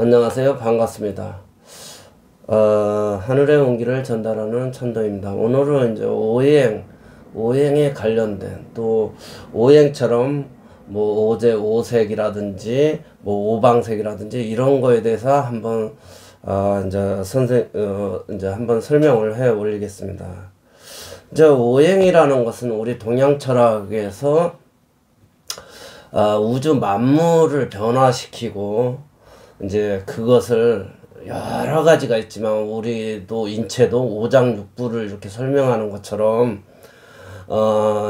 안녕하세요. 반갑습니다. 하늘의 온기를 전달하는 천도입니다. 오늘은 이제 오행에 관련된 또 오행처럼 뭐 오색이라든지 뭐 오방색이라든지 이런 거에 대해서 한번 이제 한번 설명을 해 올리겠습니다. 이제 오행이라는 것은 우리 동양 철학에서 우주 만물을 변화시키고 이제 그것을 여러 가지가 있지만 우리도 인체도 오장육부를 이렇게 설명하는 것처럼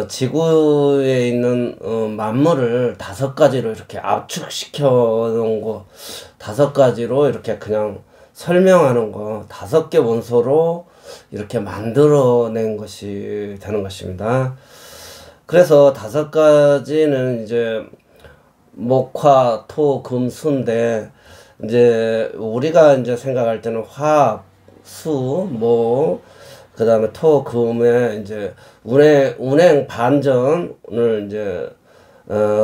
지구에 있는 만물을 5가지로 이렇게 압축시켜 놓은 거 5가지로 이렇게 그냥 설명하는 거 5개 원소로 이렇게 만들어낸 것이 되는 것입니다. 그래서 5가지는 이제 목화, 토, 금, 수인데 이제 우리가 이제 생각할 때는 화학, 수, 뭐 그다음에 토, 금에 이제 운행 반전을 이제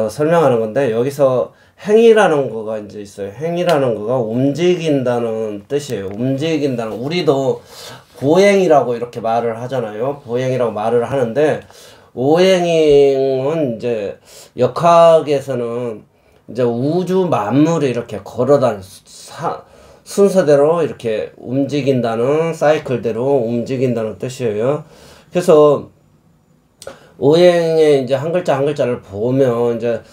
설명하는 건데 여기서 행이라는 거가 이제 있어요. 행이라는 거가 움직인다는 뜻이에요. 움직인다는 우리도 보행이라고 이렇게 말을 하잖아요. 보행이라고 말을 하는데 오행은 이제 역학에서는 이제 우주 만물이 이렇게 걸어다니는 순서대로 이렇게 움직인다는 사이클대로 움직인다는 뜻이에요. 그래서 오행의 이제 한 글자 한 글자를 보면 이제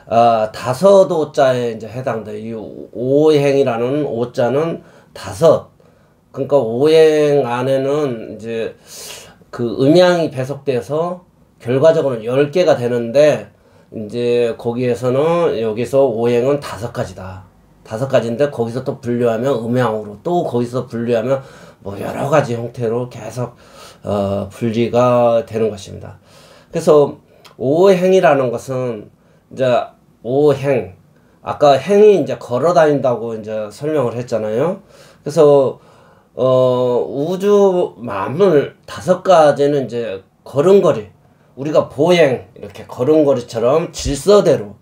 5오자에 이제 해당돼. 이 오행이라는 오자는 5. 그러니까 오행 안에는 이제 그 음양이 배속돼서 결과적으로는 10개가 되는데 이제 거기에서는 여기서 오행은 5가지다. 5가지인데 거기서 또 분류하면 음양으로 또 거기서 분류하면 뭐 여러 가지 형태로 계속 분리가 되는 것입니다. 그래서 오행이라는 것은 이제 오행 아까 행이 이제 걸어 다닌다고 이제 설명을 했잖아요. 그래서 우주 만물 5가지는 이제 걸음걸이 우리가 보행 이렇게 걸음걸이처럼 질서대로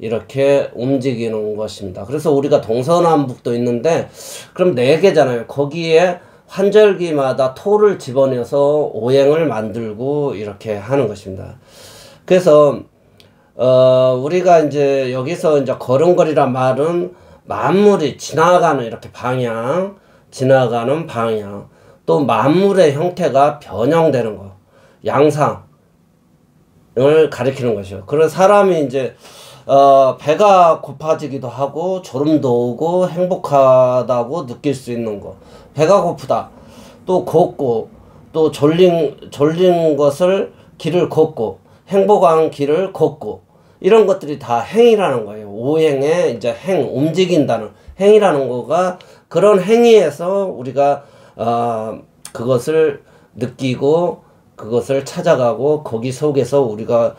이렇게 움직이는 것입니다. 그래서 우리가 동서남북도 있는데 그럼 4개잖아요. 거기에 환절기마다 토를 집어넣어서 오행을 만들고 이렇게 하는 것입니다. 그래서 우리가 이제 여기서 이제 걸음걸이란 말은 만물이 지나가는 이렇게 방향, 지나가는 방향, 또 만물의 형태가 변형되는 거, 양상 을 가리키는 것이요. 그런 사람이 이제 배가 고파지기도 하고 졸음도 오고 행복하다고 느낄 수 있는 거. 배가 고프다. 또 걷고 또 졸린 것을 길을 걷고 행복한 길을 걷고 이런 것들이 다 행이라는 거예요. 오행에 이제 움직인다는 행이라는 거가 그런 행위에서 우리가 그것을 느끼고 그것을 찾아가고 거기 속에서 우리가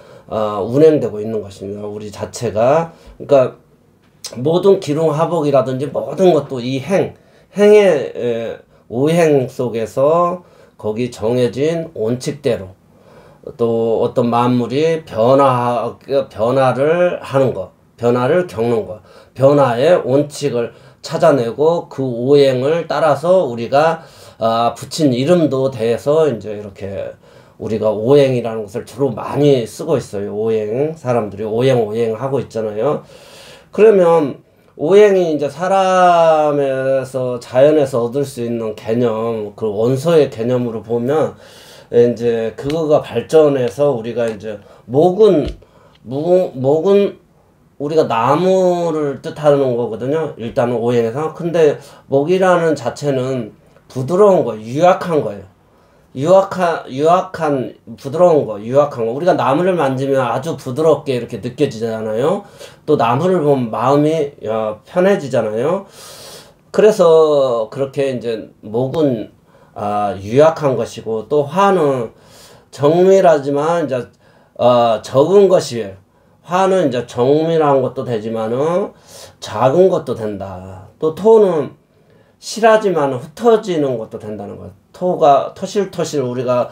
운행되고 있는 것입니다. 우리 자체가. 그러니까 모든 기lum화복이라든지 모든 것도 이 행의 오행 속에서 거기 정해진 원칙대로 또 어떤 만물이 변화를 하는 것, 변화를 겪는 것, 변화의 원칙을 찾아내고 그 오행을 따라서 우리가 붙인 이름도 대해서 이제 이렇게 우리가 오행이라는 것을 주로 많이 쓰고 있어요. 오행 사람들이 오행 하고 있잖아요. 그러면 오행이 이제 사람에서 자연에서 얻을 수 있는 개념, 그 원소의 개념으로 보면 이제 그거가 발전해서 우리가 이제 목은 우리가 나무를 뜻하는 거거든요. 일단은 오행에서. 근데 목이라는 자체는 부드러운 거, 유약한 거예요. 유약한 부드러운 거, 유약한 거. 우리가 나무를 만지면 아주 부드럽게 이렇게 느껴지잖아요. 또 나무를 보면 마음이 편해지잖아요. 그래서 그렇게 이제 목은 유약한 것이고 또 화는 정밀하지만 이제 적은 것이에요. 화는 이제 정밀한 것도 되지만은 작은 것도 된다. 또 토는 실하지만 흩어지는 것도 된다는 거예요. 토가 토실토실 우리가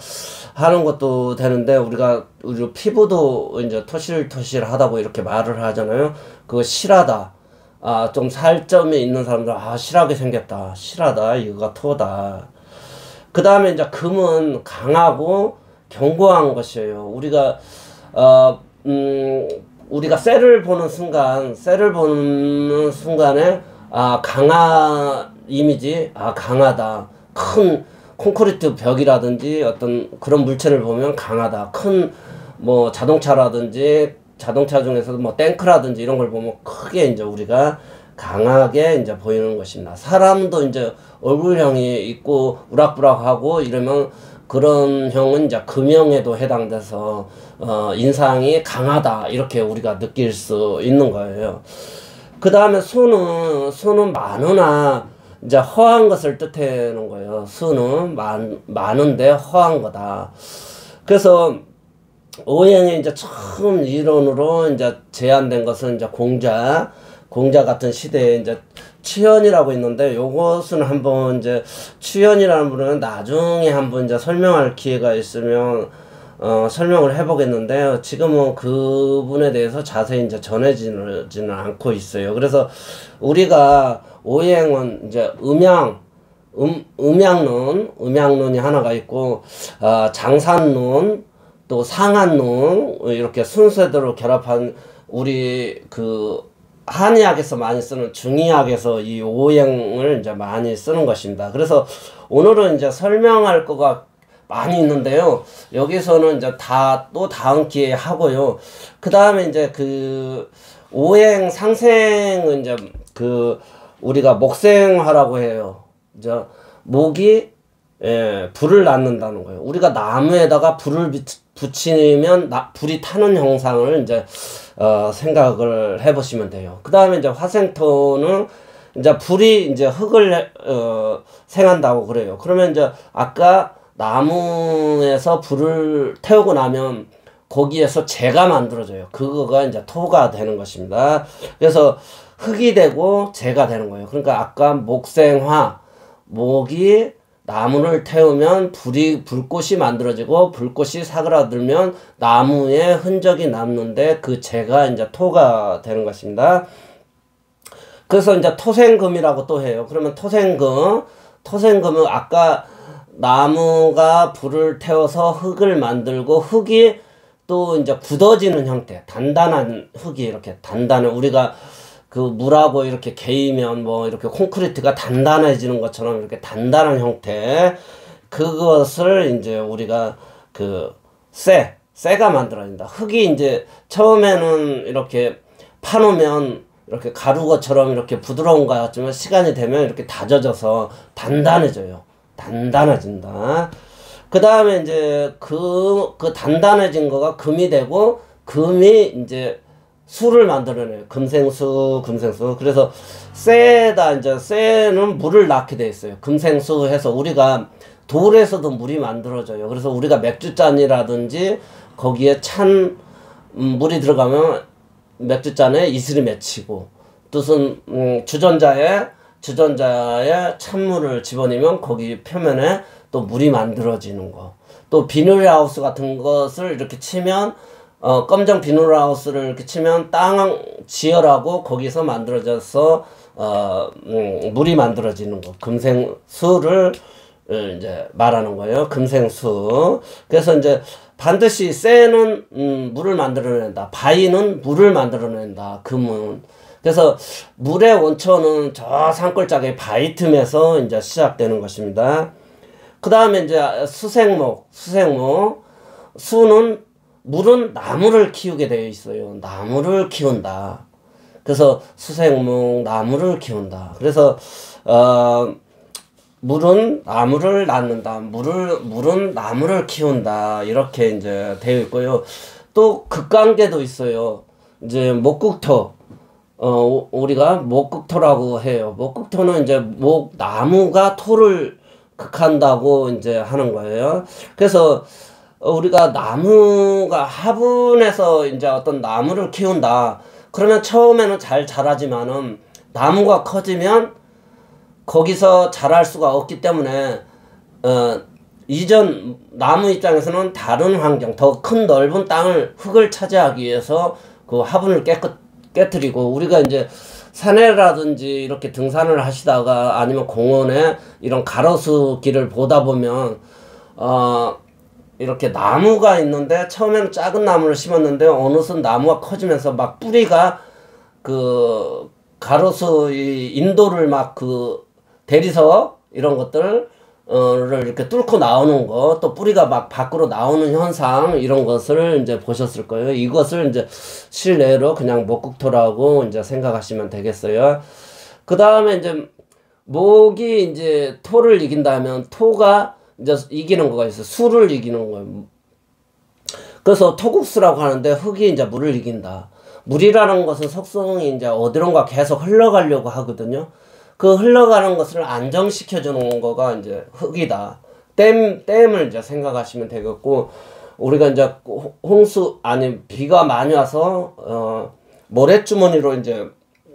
하는 것도 되는데 우리 피부도 이제 토실토실하다고 이렇게 말을 하잖아요. 그거 실하다. 좀 살점이 있는 사람들, 실하게 생겼다. 실하다. 이거가 토다. 그 다음에 이제 금은 강하고 견고한 것이에요. 우리가 쇠를 보는 순간에, 강한 이미지, 강하다. 큰 콘크리트 벽이라든지 어떤 그런 물체를 보면 강하다. 큰 뭐 자동차라든지 자동차 중에서도 뭐 탱크라든지 이런 걸 보면 크게 이제 우리가 강하게 이제 보이는 것입니다. 사람도 이제 얼굴형이 있고 우락부락하고 이러면 그런 형은 이제 금형에도 해당돼서 인상이 강하다 이렇게 우리가 느낄 수 있는 거예요. 그 다음에 수는 많으나 이제 허한 것을 뜻하는 거예요. 수는 많은데 허한 거다. 그래서 오행이 이제 처음 이론으로 이제 제안된 것은 이제 공자 같은 시대에 이제 취현이라고 있는데, 요것은 한번 이제 취현이라는 분은 나중에 한번 이제 설명할 기회가 있으면 설명을 해보겠는데요. 지금은 그분에 대해서 자세히 이제 전해지는 않고 있어요. 그래서 우리가 오행은 이제 음양론이 하나가 있고, 장산론, 또 상한론, 이렇게 순서대로 결합한 우리 한의학에서 많이 쓰는 중의학에서 이 오행을 이제 많이 쓰는 것입니다. 그래서 오늘은 이제 설명할 거가 많이 있는데요. 여기서는 이제 또 다음 기회에 하고요. 그 다음에 이제 오행 상생은 이제 우리가 목생화라고 해요. 이제 목이 불을 낳는다는 거예요. 우리가 나무에다가 불을 붙이면 불이 타는 형상을 이제 생각을 해보시면 돼요. 그 다음에 이제 화생토는 이제 불이 이제 흙을 생한다고 그래요. 그러면 이제 아까 나무에서 불을 태우고 나면 거기에서 재가 만들어져요. 그거가 이제 토가 되는 것입니다. 그래서 흙이 되고 재가 되는 거예요. 그러니까 아까 목생화, 목이 나무를 태우면 불꽃이 만들어지고, 불꽃이 사그라들면 나무에 흔적이 남는데 그 재가 이제 토가 되는 것입니다. 그래서 이제 토생금이라고 또 해요. 그러면 토생금은 아까 나무가 불을 태워서 흙을 만들고, 흙이 또 이제 굳어지는 형태, 단단한 흙이 이렇게 우리가 물하고 이렇게 개이면 뭐 이렇게 콘크리트가 단단해지는 것처럼 이렇게 단단한 형태, 그것을 이제 우리가 쇠가 만들어진다. 흙이 이제 처음에는 이렇게 파놓으면 이렇게 가루것처럼 이렇게 부드러운 것 같지만 시간이 되면 이렇게 다져져서 단단해진다. 그 다음에 이제 단단해진 거가 금이 되고, 금이 이제 수를 만들어내요. 금생수. 그래서 쇠는 물을 낳게 돼 있어요. 금생수 해서 우리가 돌에서도 물이 만들어져요. 그래서 우리가 맥주잔이라든지 거기에 찬 물이 들어가면 맥주잔에 이슬이 맺히고, 뜻은 주전자에 찬물을 집어넣으면 거기 표면에 또 물이 만들어지는 거. 또 비닐하우스 같은 것을 이렇게 치면 검정 비닐하우스를 이렇게 치면 땅 지혈하고 거기서 만들어져서 물이 만들어지는 거. 금생수를 이제 말하는 거예요. 금생수. 그래서 이제 반드시 쇠는 물을 만들어낸다. 바위는 물을 만들어낸다. 금은. 그래서 물의 원천은 저 산골짜기 바위 틈에서 이제 시작되는 것입니다. 그 다음에 이제 수생목. 물은 나무를 키우게 되어 있어요. 나무를 키운다. 그래서 수생목, 나무를 키운다. 그래서 물은 나무를 낳는다. 물은 나무를 키운다. 이렇게 이제 되어 있고요. 또 극강제도 있어요. 이제 목국토. 우리가 목국토라고 해요. 목국토는 이제 나무가 토를 극한다고 이제 하는 거예요. 그래서 우리가 나무가 화분에서 이제 어떤 나무를 키운다. 그러면 처음에는 잘 자라지만은 나무가 커지면 거기서 자랄 수가 없기 때문에 이전 나무 입장에서는 다른 환경, 더 큰 넓은 흙을 차지하기 위해서 그 화분을 깨트리고, 우리가 이제 산에라든지 이렇게 등산을 하시다가 아니면 공원에 이런 가로수길을 보다 보면 이렇게 나무가 있는데 처음에는 작은 나무를 심었는데 어느덧 나무가 커지면서 막 뿌리가 그 가로수 이 인도를 막 그 대리석 이런 것들 를 이렇게 뚫고 나오는 거, 또 뿌리가 막 밖으로 나오는 현상, 이런 것을 이제 보셨을 거예요. 이것을 이제 실내로 그냥 목국토라고 이제 생각하시면 되겠어요. 그 다음에 이제 목이 이제 토를 이긴다면 토가 이제 이기는 거가 있어요. 수를 이기는 거예요. 그래서 토국수라고 하는데 흙이 이제 물을 이긴다. 물이라는 것은 속성이 이제 어디론가 계속 흘러가려고 하거든요. 그 흘러가는 것을 안정시켜 주는 거가 이제 흙이다. 댐을 이제 생각하시면 되겠고, 우리가 이제 비가 많이 와서 모래주머니로 이제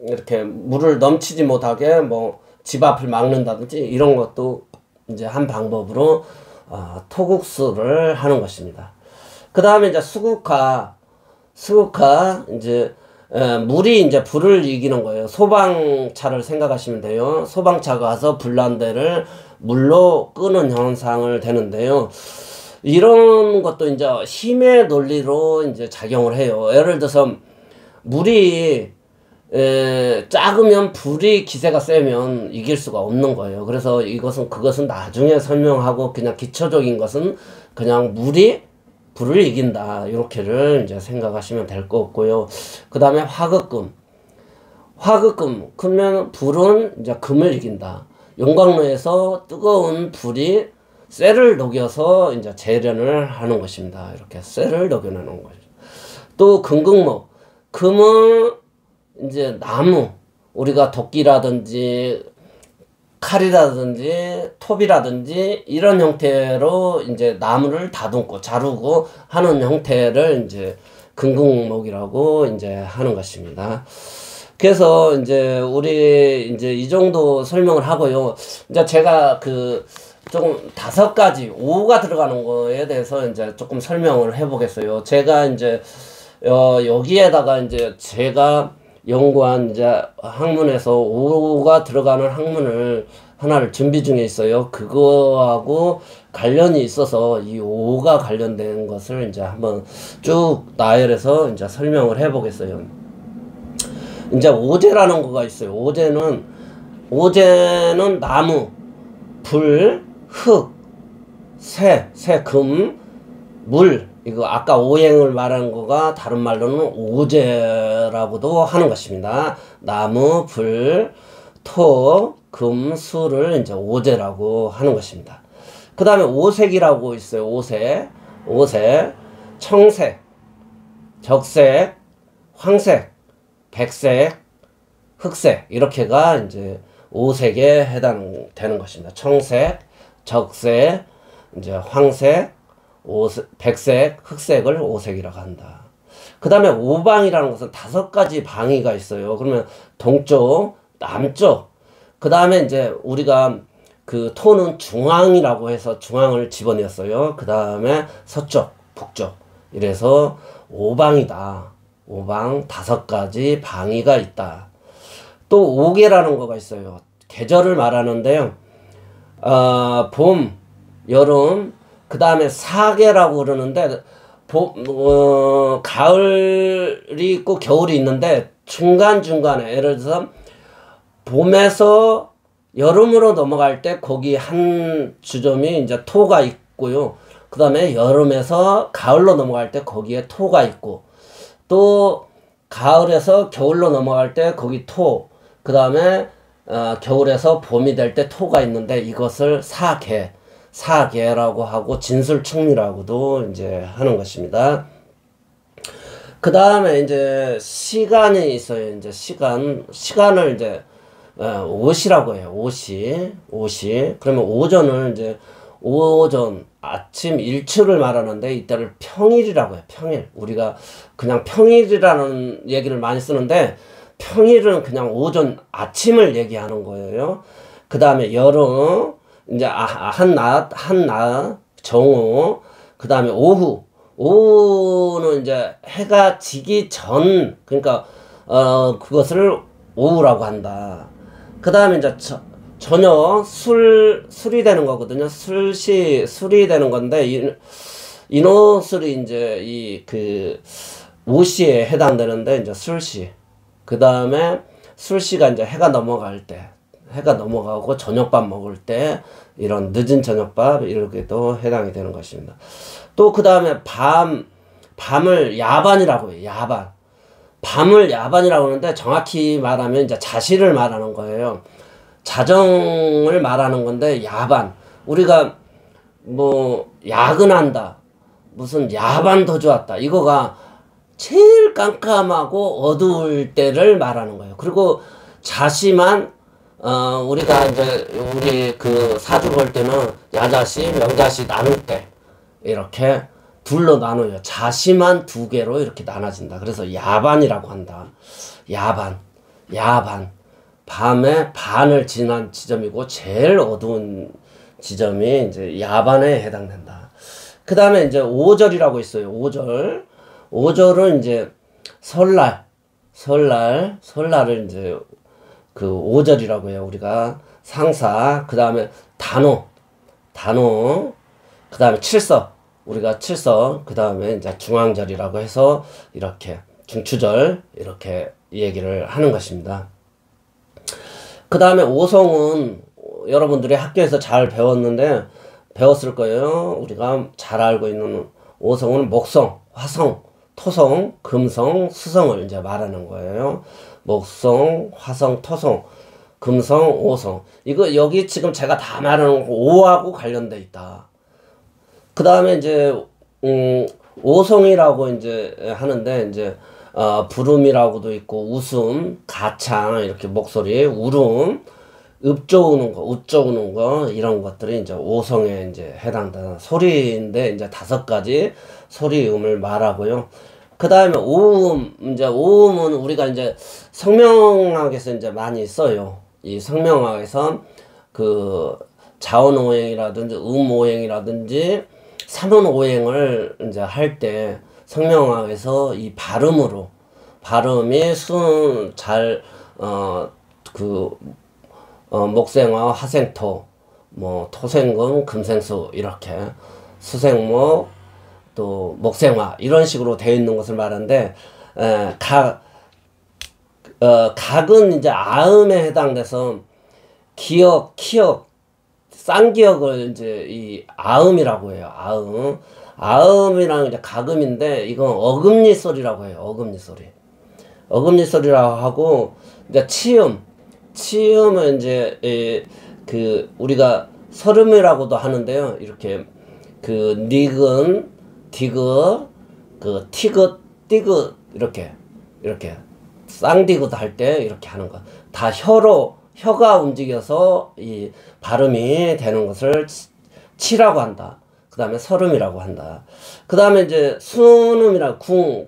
이렇게 물을 넘치지 못하게 뭐 집 앞을 막는다든지 이런 것도 이제 한 방법으로 토국수를 하는 것입니다. 그 다음에 이제 수국화 이제 물이 이제 불을 이기는 거예요. 소방차를 생각하시면 돼요. 소방차가 와서 불난 데를 물로 끄는 현상을 되는데요. 이런 것도 이제 힘의 논리로 이제 작용을 해요. 예를 들어서 물이 작으면 불이 기세가 세면 이길 수가 없는 거예요. 그래서 그것은 나중에 설명하고, 그냥 기초적인 것은 그냥 물이 불을 이긴다, 이렇게를 이제 생각하시면 될 것 같고요. 그 다음에 화극금, 그러면 불은 이제 금을 이긴다. 용광로에서 뜨거운 불이 쇠를 녹여서 이제 재련을 하는 것입니다. 이렇게 쇠를 녹여내는 거죠. 또 금극목, 금은 이제 나무, 우리가 도끼라든지 칼이라든지 톱이라든지 이런 형태로 이제 나무를 다듬고 자르고 하는 형태를 이제 금극목이라고 이제 하는 것입니다. 그래서 이제 우리 이제 이 정도 설명을 하고요. 이제 제가 조금 5가지 5가 들어가는 거에 대해서 이제 조금 설명을 해보겠어요. 제가 이제 여기에다가 이제 제가 연구한 이제 학문에서 5가 들어가는 학문을 하나를 준비 중에 있어요. 그거하고 관련이 있어서 이 5가 관련된 것을 이제 한번 쭉 나열해서 이제 설명을 해보겠어요. 이제 오제라는 거가 있어요. 오제는 나무, 불, 흙, 새, 금, 물, 이거 아까 오행을 말하는 거가 다른 말로는 오제라고도 하는 것입니다. 나무, 불, 토, 금, 수를 이제 오제라고 하는 것입니다. 그 다음에 오색이라고 있어요. 오색, 청색, 적색, 황색, 백색, 흑색, 이렇게가 이제 오색에 해당되는 것입니다. 청색, 적색, 이제 황색, 백색, 흑색을 오색이라고 한다. 그 다음에 오방이라는 것은 5가지 방위가 있어요. 그러면 동쪽, 남쪽, 그 다음에 이제 우리가 그 토는 중앙이라고 해서 중앙을 집어넣었어요. 그 다음에 서쪽, 북쪽, 이래서 오방이다. 오방 5가지 방위가 있다. 또 오계라는 거가 있어요. 계절을 말하는데요. 봄, 여름, 그 다음에 사계라고 그러는데, 가을이 있고 겨울이 있는데, 중간중간에, 예를 들어서, 봄에서 여름으로 넘어갈 때, 거기 한 주점이 이제 토가 있고요. 그 다음에 여름에서 가을로 넘어갈 때, 거기에 토가 있고, 또, 가을에서 겨울로 넘어갈 때, 거기 토, 그 다음에, 겨울에서 봄이 될 때 토가 있는데, 이것을 사계라고 하고 진술충리라고도 이제 하는 것입니다. 그 다음에 이제 시간이 있어요. 이제 시간을 이제 오시라고 해요. 오시. 그러면 오전을 이제 오전 아침 일출을 말하는데 이때를 평일이라고 해요. 평일. 우리가 그냥 평일이라는 얘기를 많이 쓰는데 평일은 그냥 오전 아침을 얘기하는 거예요. 그 다음에 여름, 이제 한낮 정오, 그 다음에 오후는 이제 해가 지기 전, 그러니까 그것을 오후라고 한다. 그 다음에 이제 저녁 술이 되는 거거든요. 술이 되는 건데 인호술이 이제 오시에 해당되는데 이제 술시. 그 다음에 술시가 이제 해가 넘어가고 저녁밥 먹을 때 이런 늦은 저녁밥 이렇게도 해당이 되는 것입니다. 또 그 다음에 밤을 야반이라고 해요. 야반. 밤을 야반이라고 하는데 정확히 말하면 이제 자시를 말하는 거예요. 자정을 말하는 건데 야반. 우리가 뭐 야근한다. 무슨 야반 더 좋았다. 이거가 제일 깜깜하고 어두울 때를 말하는 거예요. 그리고 자시만 우리가 이제 우리 그 사주 볼 때는 야자시, 명자시 나눌 때 이렇게 둘로 나눠요. 자시만 두 개로 이렇게 나눠진다. 그래서 야반이라고 한다. 야반. 밤에 반을 지난 지점이고 제일 어두운 지점이 이제 야반에 해당된다. 그 다음에 이제 오절이라고 있어요. 오절은 이제 설날을 이제 그 오절이라고 해요. 우리가 상사, 그 다음에 단오, 그 다음에 칠석, 우리가 칠석, 그 다음에 이제 중앙절이라고 해서 이렇게 중추절 이렇게 얘기를 하는 것입니다. 그 다음에 오성은 여러분들이 학교에서 잘 배웠을 거예요. 우리가 잘 알고 있는 오성은 목성, 화성, 토성, 금성, 수성을 이제 말하는 거예요. 목성, 화성, 토성, 금성, 오성. 이거 여기 지금 제가 다 말하는 오하고 관련돼 있다. 그 다음에 이제 오성이라고 이제 하는데 이제 부름이라고도 있고 웃음, 가창 이렇게 목소리, 울음, 읍 좋으는 거 이런 것들이 이제 오성에 이제 해당되는 소리인데 이제 5가지 소리음을 말하고요. 그 다음에 오음은 우리가 이제 성명학에서 이제 많이 써요. 이 성명학에서 그 자언오행이라든지 음오행이라든지 산언오행을 이제 할 때 성명학에서 이 발음이 목생화, 화생토, 뭐 토생금, 금생수 이렇게 수생목, 또 목생화 이런 식으로 되어 있는 것을 말하는데 각은 이제 아음에 해당돼서 기역, 쌍기역을 이제 이 아음이라고 해요. 아음이랑 이제 가금인데 이건 어금니 소리라고 해요. 어금니 소리라고 하고 이제 치음은 이제 우리가 설음이라고도 하는데요. 이렇게 그 니근, 디귿, 그 티귿, 띠귿 이렇게 쌍디귿 할 때 이렇게 하는 거. 다 혀가 움직여서 이 발음이 되는 것을 치라고 한다. 그 다음에 설음이라고 한다. 그 다음에 이제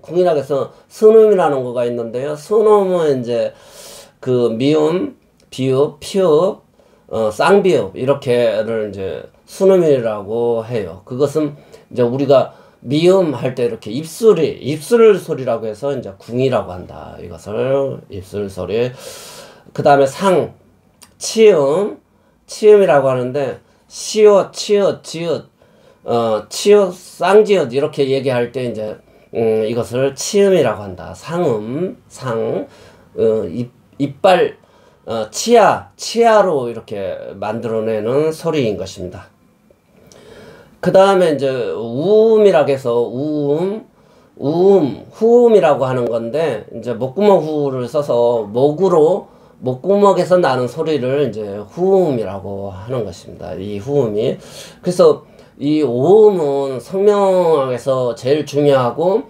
궁이라고 해서 순음이라는 거가 있는데요. 순음은 이제 그 미음, 비읍, 피읍, 쌍비읍 이렇게를 이제 순음이라고 해요. 그것은 이제 우리가 미음 할 때 이렇게 입술 소리라고 해서 이제 궁이라고 한다. 이것을 입술 소리. 그 다음에 치음이라고 하는데 시옷, 치읓, 지읒, 치읓, 쌍지읒 이렇게 얘기할 때 이제 이것을 치음이라고 한다. 이빨 치아로 이렇게 만들어내는 소리인 것입니다. 그 다음에 이제 우음이라고 해서 후음이라고 하는 건데 이제 목구멍 후를 써서 목구멍에서 나는 소리를 이제 후음이라고 하는 것입니다. 이 후음이. 그래서 이 오음은 성명학에서 제일 중요하고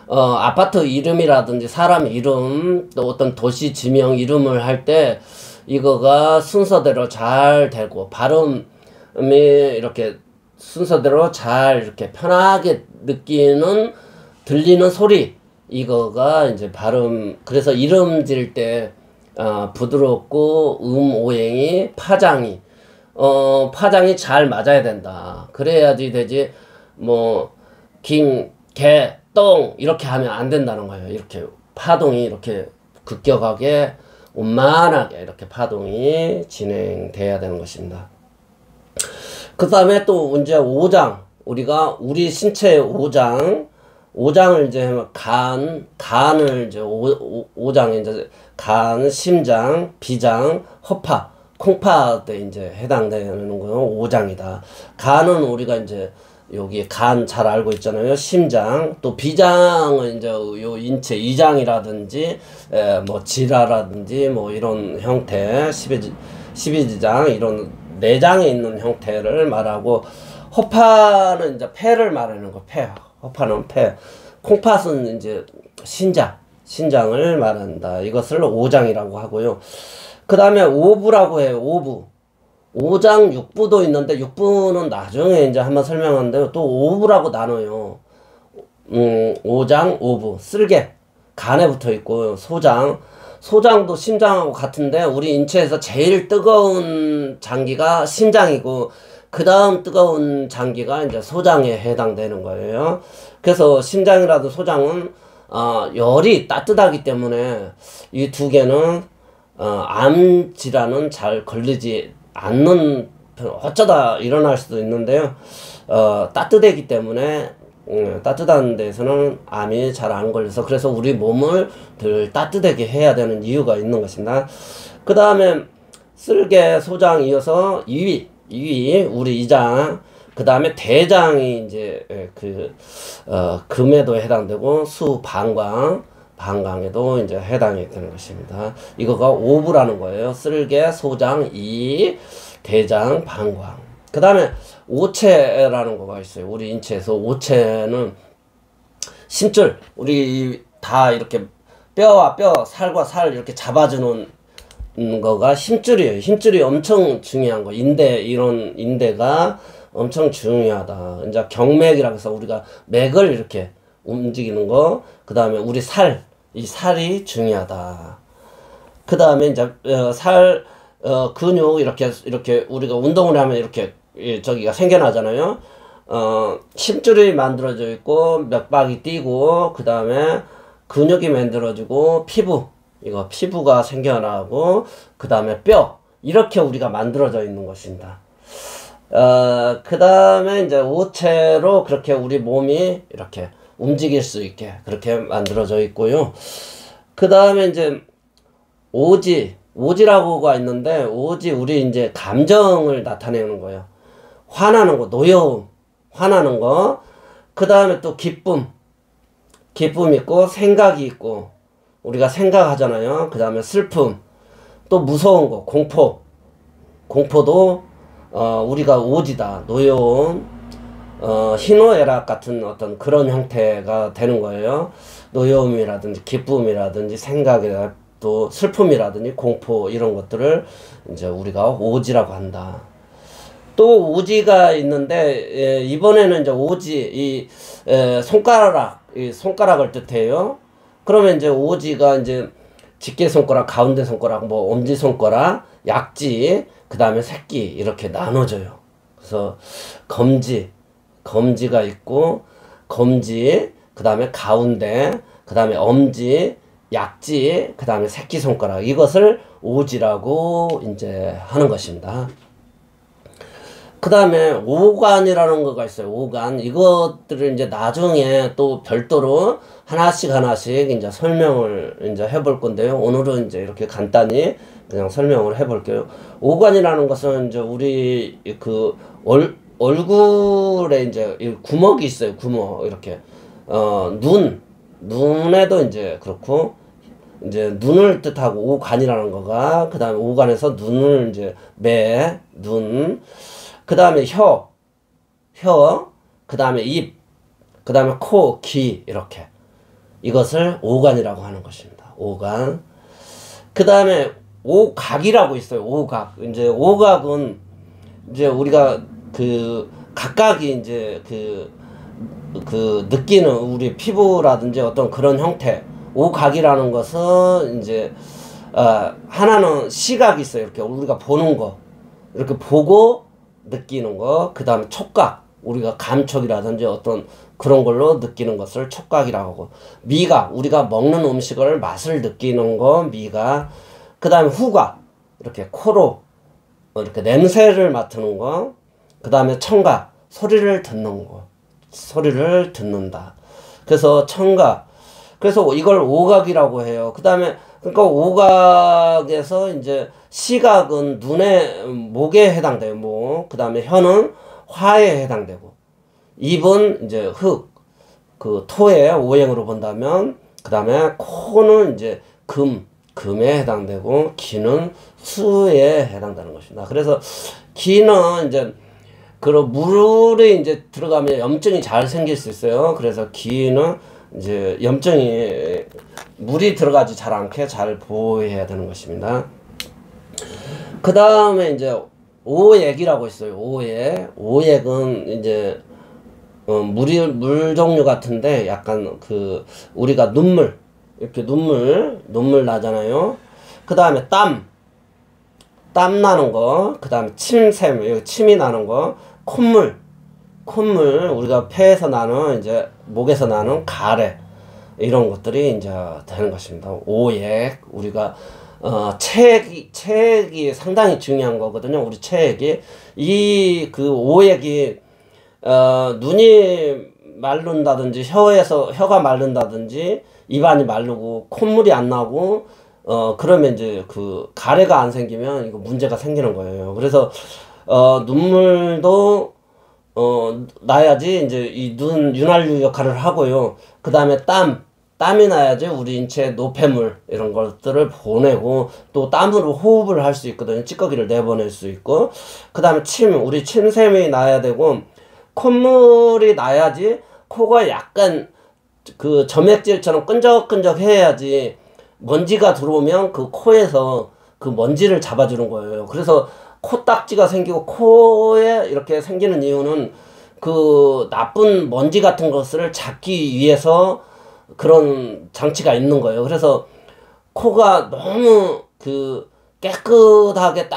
아파트 이름이라든지 사람 이름 또 어떤 도시 지명 이름을 할 때 이거가 순서대로 잘 되고 발음이 이렇게 순서대로 잘 이렇게 편하게 들리는 소리 이거가 이제 발음. 그래서 이름 지을 때 부드럽고 오행이 파장이 잘 맞아야 된다. 그래야지 되지. 뭐 개, 똥 이렇게 하면 안 된다는 거예요. 이렇게 파동이 이렇게 급격하게 원만하게 이렇게 파동이 진행돼야 되는 것입니다. 그 다음에 또 이제 5장, 우리가 우리 신체의 5장을 이제 간을 이제 5장에 이제 간, 심장, 비장, 허파, 콩파 때 이제 해당되는 건 5장이다. 간은 우리가 이제 여기 간 잘 알고 있잖아요. 심장, 또 비장은 이제 요 인체 2장이라든지 뭐 지라라든지 뭐 이런 형태, 12지장 이런 내장에 있는 형태를 말하고, 허파는 이제 폐를 말하는 거, 폐. 허파는 폐. 콩팥은 이제 신장을 말한다. 이것을 5장이라고 하고요. 그 다음에 5부라고 해요. 5장 6부도 있는데 6부는 나중에 이제 한번 설명하는데요. 또 5부라고 나눠요. 5장 5부. 쓸개. 간에 붙어 있고, 소장도 심장하고 같은데 우리 인체에서 제일 뜨거운 장기가 심장이고, 그 다음 뜨거운 장기가 이제 소장에 해당되는 거예요. 그래서 심장이라도 소장은 열이 따뜻하기 때문에 이 두 개는 암 질환은 잘 걸리지 않는, 어쩌다 일어날 수도 있는데요. 따뜻하기 때문에 따뜻한 데서는 암이 잘 안 걸려서, 그래서 우리 몸을 덜 따뜻하게 해야 되는 이유가 있는 것입니다. 그 다음에 쓸개, 소장 이어서 2위 우리 이장, 그 다음에 대장이 이제 금에도 해당되고, 방광에도 이제 해당이 되는 것입니다. 이거가 5부라는 거예요. 쓸개, 소장, 대장, 방광. 그 다음에 오체라는 거가 있어요. 우리 인체에서 오체는 심줄, 우리 다 이렇게 뼈와 뼈, 살과 살 이렇게 잡아주는 거가 힘줄이에요. 힘줄이 엄청 중요한 거. 이런 인대가 엄청 중요하다. 이제 경맥이라고 해서 우리가 맥을 이렇게 움직이는 거. 그 다음에 우리 이 살이 중요하다. 그 다음에 이제 근육 이렇게 우리가 운동을 하면 이렇게 저기가 생겨나잖아요. 심줄이 만들어져 있고, 맥박이 뛰고, 그 다음에 근육이 만들어지고, 피부가 생겨나고, 그 다음에 뼈, 이렇게 우리가 만들어져 있는 것입니다. 그 다음에 이제 오체로 그렇게 우리 몸이 이렇게 움직일 수 있게 그렇게 만들어져 있고요. 그 다음에 이제 오지라고가 있는데, 우리 이제 감정을 나타내는 거예요. 화나는 거, 노여움, 화나는 거. 그 다음에 또 기쁨 있고, 생각이 있고, 우리가 생각하잖아요. 그 다음에 슬픔, 또 무서운 거, 공포도 우리가 오지다. 노여움, 희노애락 같은 어떤 그런 형태가 되는 거예요. 노여움이라든지 기쁨이라든지 생각이라든지 또 슬픔이라든지 공포, 이런 것들을 이제 우리가 오지라고 한다. 또 오지가 있는데, 이번에는 이제 오지, 손가락을 뜻해요. 그러면 이제 오지가 이제 집게 손가락, 가운데 손가락, 뭐 엄지 손가락, 약지, 그 다음에 새끼 이렇게 나눠져요. 그래서 검지가 있고, 그 다음에 가운데, 그 다음에 엄지, 약지, 그 다음에 새끼손가락, 이것을 오지라고 이제 하는 것입니다. 그 다음에 오간이라는 거가 있어요. 오간. 이것들을 이제 나중에 또 별도로 하나씩 이제 설명을 이제 해볼 건데요. 오늘은 이제 이렇게 간단히 그냥 설명을 해볼게요. 오간이라는 것은 이제 우리 얼굴에 이제 구멍이 있어요. 구멍. 이렇게. 눈에도 이제 그렇고, 이제 눈을 뜻하고 오간이라는 거가, 그 다음에 오간에서 눈을 이제 눈, 그 다음에 혀, 그 다음에 입, 그 다음에 코, 귀, 이렇게. 이것을 오간이라고 하는 것입니다. 오간. 그 다음에 오각이라고 있어요. 오각. 이제 오각은 이제 우리가 각각이 이제 느끼는 우리 피부라든지 어떤 그런 형태. 오각이라는 것은 이제, 하나는 시각이 있어요. 이렇게 우리가 보는 거. 이렇게 보고 느끼는 거. 그 다음에 촉각. 우리가 감촉이라든지 어떤 그런 걸로 느끼는 것을 촉각이라고 하고, 미각, 우리가 먹는 음식을 맛을 느끼는 거 미각. 그 다음에 후각, 이렇게 코로 이렇게 냄새를 맡는 거. 그 다음에 청각, 소리를 듣는 거. 소리를 듣는다. 그래서 청각. 그래서 이걸 오각이라고 해요. 그 다음에 그러니까 오각에서 이제 시각은 눈에, 목에 해당돼요. 목. 그 다음에 혀는 화에 해당되고, 입은 이제 흙, 그 토의 오행으로 본다면, 그 다음에 코는 이제 금에 해당되고, 기는 수에 해당되는 것입니다. 그래서 기는 이제 그런 물에 이제 들어가면 염증이 잘 생길 수 있어요. 그래서 기는 이제 염증이 물이 들어가지 잘 않게 잘 보호해야 되는 것입니다. 그 다음에 이제 오액이라고 있어요. 오액은 이제 물 종류 같은데 약간 그 우리가 이렇게 눈물 나잖아요. 그 다음에 땀 나는 거, 그 다음에 침샘, 침이 나는 거, 콧물, 우리가 폐에서 나는 이제 목에서 나는 가래, 이런 것들이 이제 되는 것입니다. 오액, 우리가 체액이 상당히 중요한 거거든요. 우리 체액이 이 그 오액이 눈이 마른다든지 혀가 마른다든지 입안이 마르고 콧물이 안 나고 그러면 이제 그 가래가 안 생기면 이거 문제가 생기는 거예요. 그래서 눈물도 나야지 이제 이 눈 윤활유 역할을 하고요. 그 다음에 땀이 나야지 우리 인체에 노폐물 이런 것들을 보내고, 또 땀으로 호흡을 할 수 있거든요. 찌꺼기를 내보낼 수 있고, 그 다음에 우리 침샘이 나야 되고, 콧물이 나야지 코가 약간 그 점액질처럼 끈적끈적 해야지 먼지가 들어오면 그 코에서 그 먼지를 잡아주는 거예요. 그래서 코딱지가 생기고 코에 이렇게 생기는 이유는 그 나쁜 먼지 같은 것을 잡기 위해서 그런 장치가 있는 거예요. 그래서 코가 너무 그 깨끗하게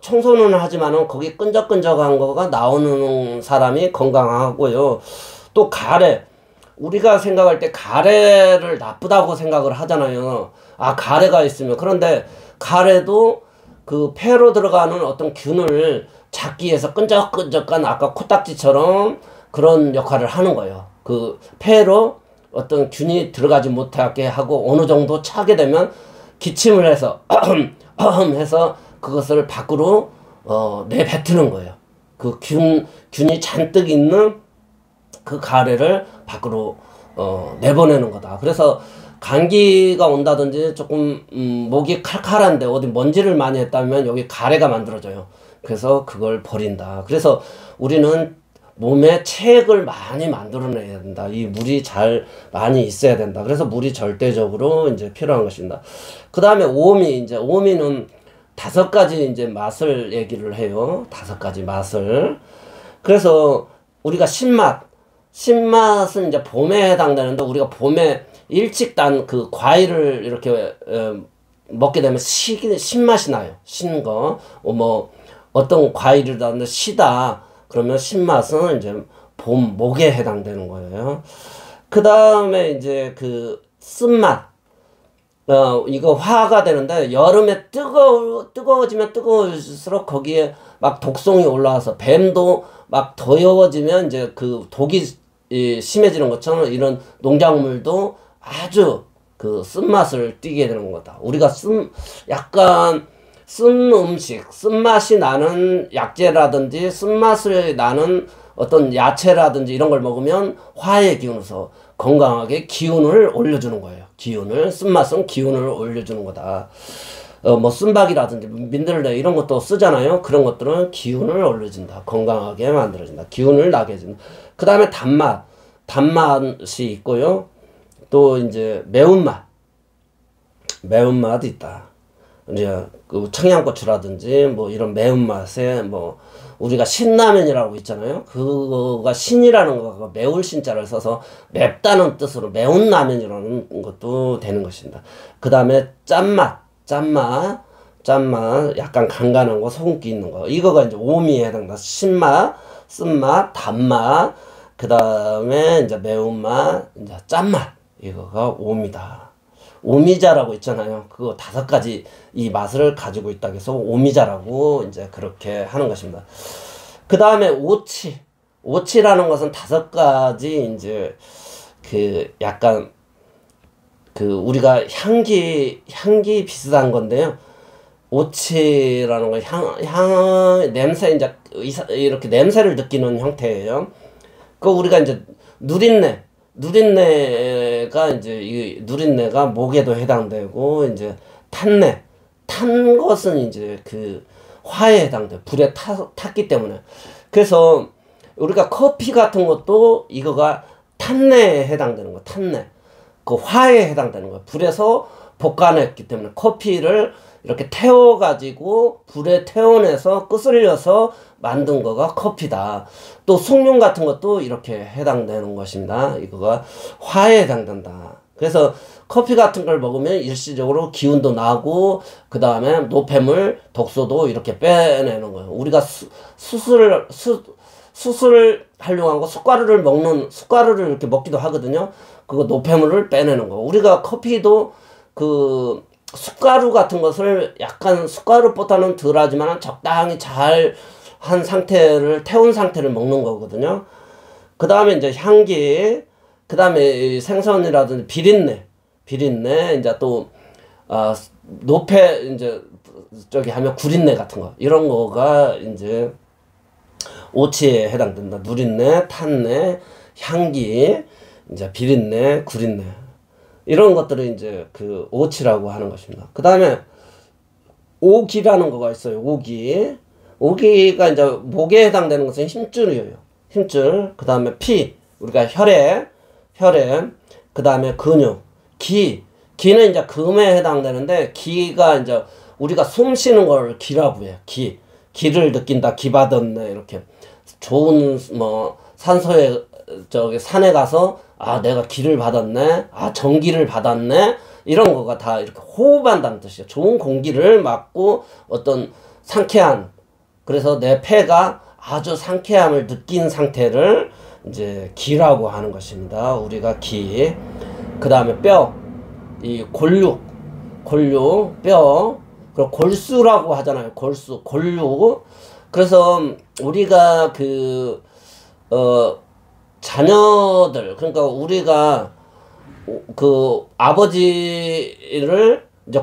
청소는 하지만은 거기 끈적끈적한 거가 나오는 사람이 건강하고요. 또 가래, 우리가 생각할 때 가래를 나쁘다고 생각을 하잖아요. 아, 가래가 있으면. 그런데 가래도 그 폐로 들어가는 어떤 균을 잡기 위해서 끈적끈적한 아까 코딱지처럼 그런 역할을 하는 거예요. 그 폐로 어떤 균이 들어가지 못하게 하고 어느 정도 차게 되면 기침을 해서 해서 그것을 밖으로 내뱉는 거예요. 그 균이 잔뜩 있는 그 가래를 밖으로 내보내는 거다. 그래서 감기가 온다든지 조금 목이 칼칼한데 어디 먼지를 많이 했다면 여기 가래가 만들어져요. 그래서 그걸 버린다. 그래서 우리는 몸에 체액을 많이 만들어내야 된다. 이 물이 많이 있어야 된다. 그래서 물이 절대적으로 이제 필요한 것입니다. 그 다음에 오미는 5가지 이제 맛을 얘기를 해요. 5가지 맛을. 그래서 우리가 신맛은 이제 봄에 해당되는데, 우리가 봄에 일찍 단 그 과일을 이렇게 먹게 되면 신맛이 나요. 신 거. 뭐 어떤 과일을 단 시다. 그러면 신맛은 이제 목에 해당되는 거예요. 그 다음에 이제 그 쓴맛. 이거 화가 되는데, 여름에 뜨거워지면 뜨거울수록 거기에 막 독성이 올라와서 뱀도 막 더워지면 이제 그 독이 심해지는 것처럼 이런 농작물도 아주 그 쓴맛을 띠게 되는 거다. 우리가 약간 쓴 음식, 쓴맛이 나는 약재라든지 쓴맛을 나는 어떤 야채라든지 이런 걸 먹으면 화의 기운에서 건강하게 기운을 올려주는 거예요. 쓴맛은 기운을 올려주는 거다. 뭐 쓴박이라든지 민들레 이런 것도 쓰잖아요. 그런 것들은 기운을 올려준다. 건강하게 만들어준다. 기운을 나게 해준다. 그 다음에 단맛이 있고요. 또 이제 매운맛이 있다. 이제 그 청양고추라든지 뭐 이런 매운맛에 뭐 우리가 신라면이라고 있잖아요. 그거가 신이라는 거가 매울 신자를 써서 맵다는 뜻으로 매운 라면이라는 것도 되는 것입니다. 그 다음에 짠맛 약간 간간한 거, 소금기 있는 거, 이거가 이제 오미에 해당한다. 신맛, 쓴맛, 단맛. 그 다음에 이제 매운맛, 이제 짠맛, 이거가 오미다. 오미자라고 있잖아요. 그거 5가지 이 맛을 가지고 있다고 해서 오미자라고 이제 그렇게 하는 것입니다. 그 다음에 오치. 오치라는 것은 5가지 이제 그 약간 그 우리가 향기 비슷한 건데요. 오치라는 건 냄새, 이제 이렇게 냄새를 느끼는 형태예요. 그 우리가 이제 누린내가 이제 이 누린내가 목에도 해당되고, 이제 탄 것은 이제 그 화에 해당돼. 불에 탔기 때문에. 그래서 우리가 커피 같은 것도 이거가 탄내에 해당되는 거. 탄내. 그 화에 해당되는 거예요. 불에서 볶아냈기 때문에 커피를 이렇게 태워가지고 불에 태워내서 끄슬려서 만든 거가 커피다. 또 숭늉 같은 것도 이렇게 해당되는 것입니다. 이거가 화에 해당된다. 그래서 커피 같은 걸 먹으면 일시적으로 기운도 나고, 그 다음에 노폐물, 독소도 이렇게 빼내는 거예요. 우리가 수술을 하려고 하고 숟가루를 이렇게 먹기도 하거든요. 그거 노폐물을 빼내는 거. 우리가 커피도 그 숟가루 같은 것을 약간 숟가루보다는 덜하지만 적당히 잘 한 상태를, 태운 상태를 먹는 거거든요. 그 다음에 이제 향기, 그 다음에 생선이라든지 비린내, 이제 또, 노폐, 이제, 저기 하면 구린내 같은 거, 이런 거가 이제 오치에 해당된다. 누린내, 탄내, 향기, 이제 비린내, 구린내. 이런 것들을 이제 그 오치라고 하는 것입니다. 그 다음에 오기라는 거가 있어요. 오기가 이제 목에 해당되는 것은 힘줄이에요. 힘줄. 그 다음에 피, 우리가 혈액, 그 다음에 근육, 기는 이제 금에 해당되는데, 기가 이제 우리가 숨 쉬는 걸 기라고 해요. 기를 느낀다, 기 받았네, 이렇게. 좋은 뭐 산소에 저기 산에 가서 내가 기를 받았네, 전기를 받았네, 이런 거가 다 이렇게 호흡한다는 뜻이에요. 좋은 공기를 맞고 어떤 상쾌한, 그래서 내 폐가 아주 상쾌함을 느낀 상태를 이제 기라고 하는 것입니다. 우리가 기. 그 다음에 뼈, 이 골육, 뼈, 그리고 골수라고 하잖아요. 골육. 그래서 우리가 자녀들, 그러니까 우리가 그 아버지를 이제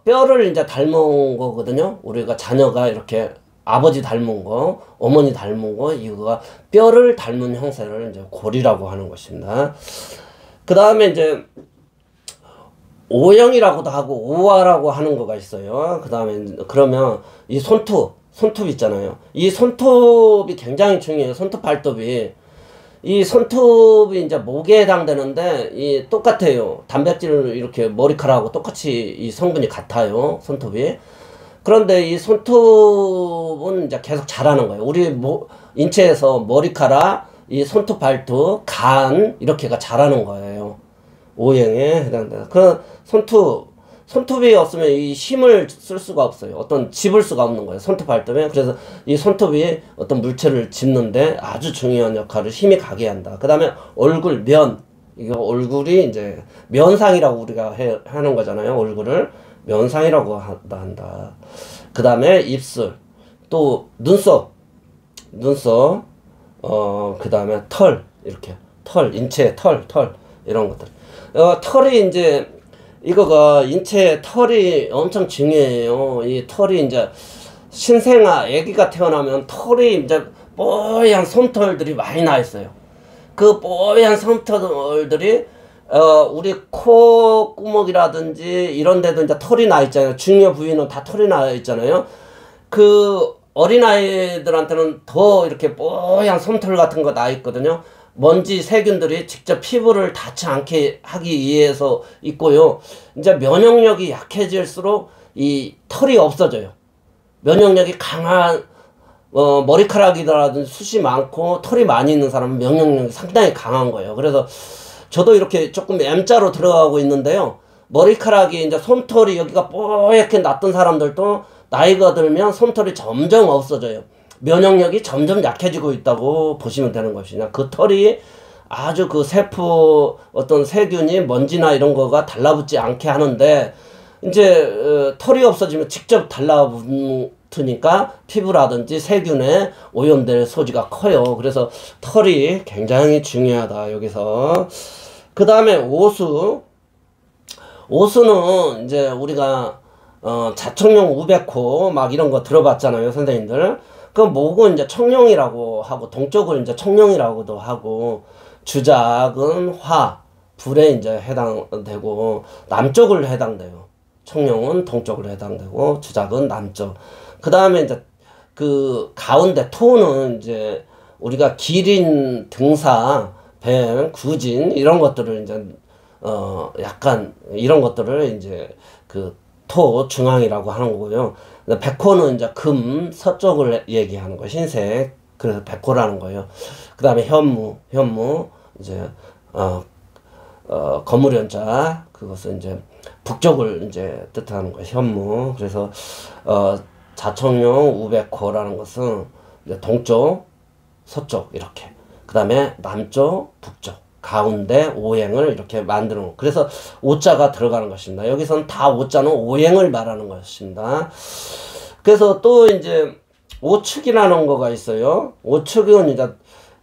뼈를 이제 닮은 거거든요. 우리가 자녀가 이렇게 아버지 닮은 거, 어머니 닮은 거, 이거가 뼈를 닮은 형태를 이제 골이라고 하는 것입니다. 그 다음에 이제 O형이라고도 하고 O화라고 하는 거가 있어요. 그 다음에 그러면 이 손톱 있잖아요. 이 손톱이 굉장히 중요해요. 손톱 발톱이. 이 손톱이 이제 목에 해당되는데, 이 똑같아요. 단백질을 이렇게 머리카락하고 똑같이 이 성분이 같아요. 손톱이. 그런데 이 손톱은 이제 계속 자라는 거예요. 우리 인체에서 머리카락, 이 손톱, 발톱, 간, 이렇게가 자라는 거예요. O형에 해당된다. 그 손톱이 없으면 이 힘을 쓸 수가 없어요. 어떤 집을 수가 없는 거예요. 손톱 발톱에. 그래서 이 손톱이 어떤 물체를 짚는데 아주 중요한 역할을 힘이 가게 한다. 그 다음에 얼굴, 이거 얼굴이 이제 면상이라고 우리가 하는 거잖아요. 얼굴을 면상이라고 한다. 그 다음에 입술, 또 눈썹, 그 다음에 털, 이렇게 인체 털, 이런 것들. 털이 이제 이거가 인체에 털이 엄청 중요해요. 이 털이 이제 애기가 태어나면 털이 이제 뽀얀 솜털들이 많이 나 있어요. 그 뽀얀 솜털들이 우리 콧구멍이라든지 이런 데도 이제 털이 나 있잖아요. 중요 부위는 다 털이 나 있잖아요. 그 어린아이들한테는 더 이렇게 뽀얀 솜털 같은 거 나 있거든요. 먼지 세균들이 직접 피부를 닿지 않게 하기 위해서 있고요. 이제 면역력이 약해질수록 이 털이 없어져요. 면역력이 강한 머리카락이라든지 숱이 많고 털이 많이 있는 사람은 면역력이 상당히 강한 거예요. 그래서 저도 이렇게 조금 M자로 들어가고 있는데요. 머리카락이 이제 솜털이 여기가 뽀얗게 났던 사람들도 나이가 들면 솜털이 점점 없어져요. 면역력이 점점 약해지고 있다고 보시면 되는 것이냐. 그 털이 아주 그 세포 어떤 세균이 먼지나 이런 거가 달라붙지 않게 하는데, 이제 털이 없어지면 직접 달라붙으니까 피부라든지 세균에 오염될 소지가 커요. 그래서 털이 굉장히 중요하다 여기서. 그 다음에 오수. 오수는 이제 우리가 자청룡 우백호 막 이런 거 들어봤잖아요, 선생님들. 그 목은 이제 청룡이라고 하고, 동쪽을 이제 청룡이라고도 하고, 주작은 화, 불에 이제 해당되고, 남쪽을 해당돼요. 청룡은 동쪽으로 해당되고, 주작은 남쪽. 그 다음에 이제 그 가운데 토는 이제 우리가 기린, 등사, 뱀, 구진 이런 것들을 이제 약간 이런 것들을 이제 그 토 중앙이라고 하는 거고요. 백호는 이제 금 서쪽을 얘기하는 거, 흰색. 그래서 백호라는 거예요. 그 다음에 현무 이제 거무련자, 그것은 이제 북쪽을 이제 뜻하는 거예요. 현무. 그래서 자청룡 우백호라는 것은 이제 동쪽, 서쪽 이렇게. 그 다음에 남쪽, 북쪽. 가운데 오행을 이렇게 만드는 거. 그래서 오자가 들어가는 것입니다. 여기서는 다 오자는 오행을 말하는 것입니다. 그래서 또 이제 오축이라는 거가 있어요. 오축은 이제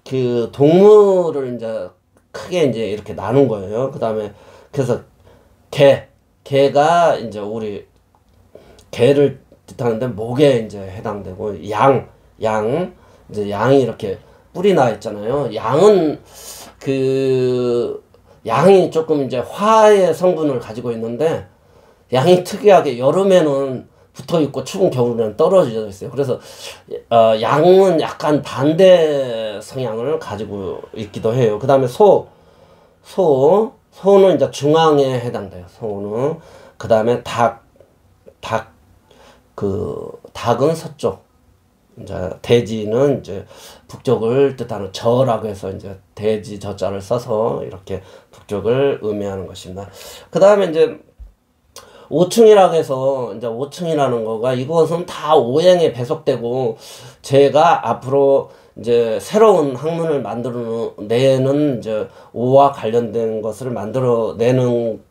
그 동물을 이제 크게 이제 이렇게 나눈 거예요. 그 다음에 그래서 개가 이제 우리 개를 뜻하는데 목에 이제 해당되고, 양 이제 양이 이렇게 뿔이 나 있잖아요. 양은 양이 조금 이제 화의 성분을 가지고 있는데, 양이 특이하게 여름에는 붙어 있고 추운 겨울에는 떨어져 있어요. 그래서 양은 약간 반대 성향을 가지고 있기도 해요. 그 다음에 소는 이제 중앙에 해당돼요. 소는. 그 다음에 닭은 서쪽. 이제 돼지는 이제 북쪽을 뜻하는 저라고 해서 이제 돼지 저자를 써서 이렇게 북쪽을 의미하는 것입니다. 그 다음에 이제 오충이라고 해서, 이제 오충이라는 거가, 이것은 다 오행에 배속되고, 제가 앞으로 이제 새로운 학문을 만들어내는 이제 오와 관련된 것을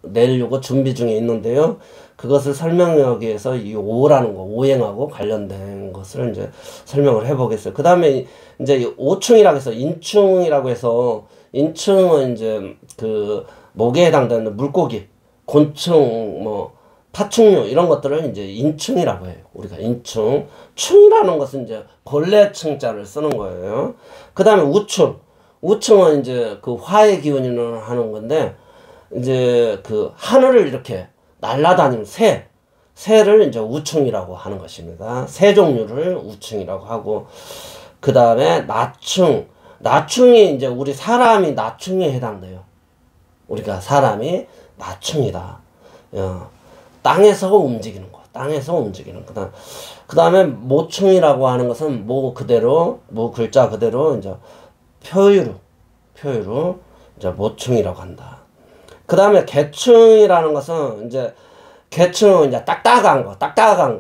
내려고 준비 중에 있는데요. 그것을 설명하기 위해서 이 오라는 거, 오행하고 관련된 것을 이제 설명을 해보겠어요. 그 다음에 이제 오충이라고 해서, 인충이라고 해서, 인충은 이제 그 목에 해당되는 물고기, 곤충, 뭐 파충류 이런 것들을 이제 인충이라고 해요. 우리가 인충. 충이라는 것은 이제 벌레충자를 쓰는 거예요. 그 다음에 우충은 이제 그 화의 기운이라는 하는 건데, 이제 그 하늘을 이렇게 날아다니는 새를 이제 우충이라고 하는 것입니다. 새 종류를 우충이라고 하고, 그 다음에 나충이 이제 우리 사람이 나충에 해당돼요. 우리가 사람이 나충이다. 땅에서 움직이는 거. 그 다음에 모충이라고 하는 것은 모 글자 그대로 이제 표유로 이제 모충이라고 한다. 그 다음에 개충이라는 것은 이제 개충은 이제 딱딱한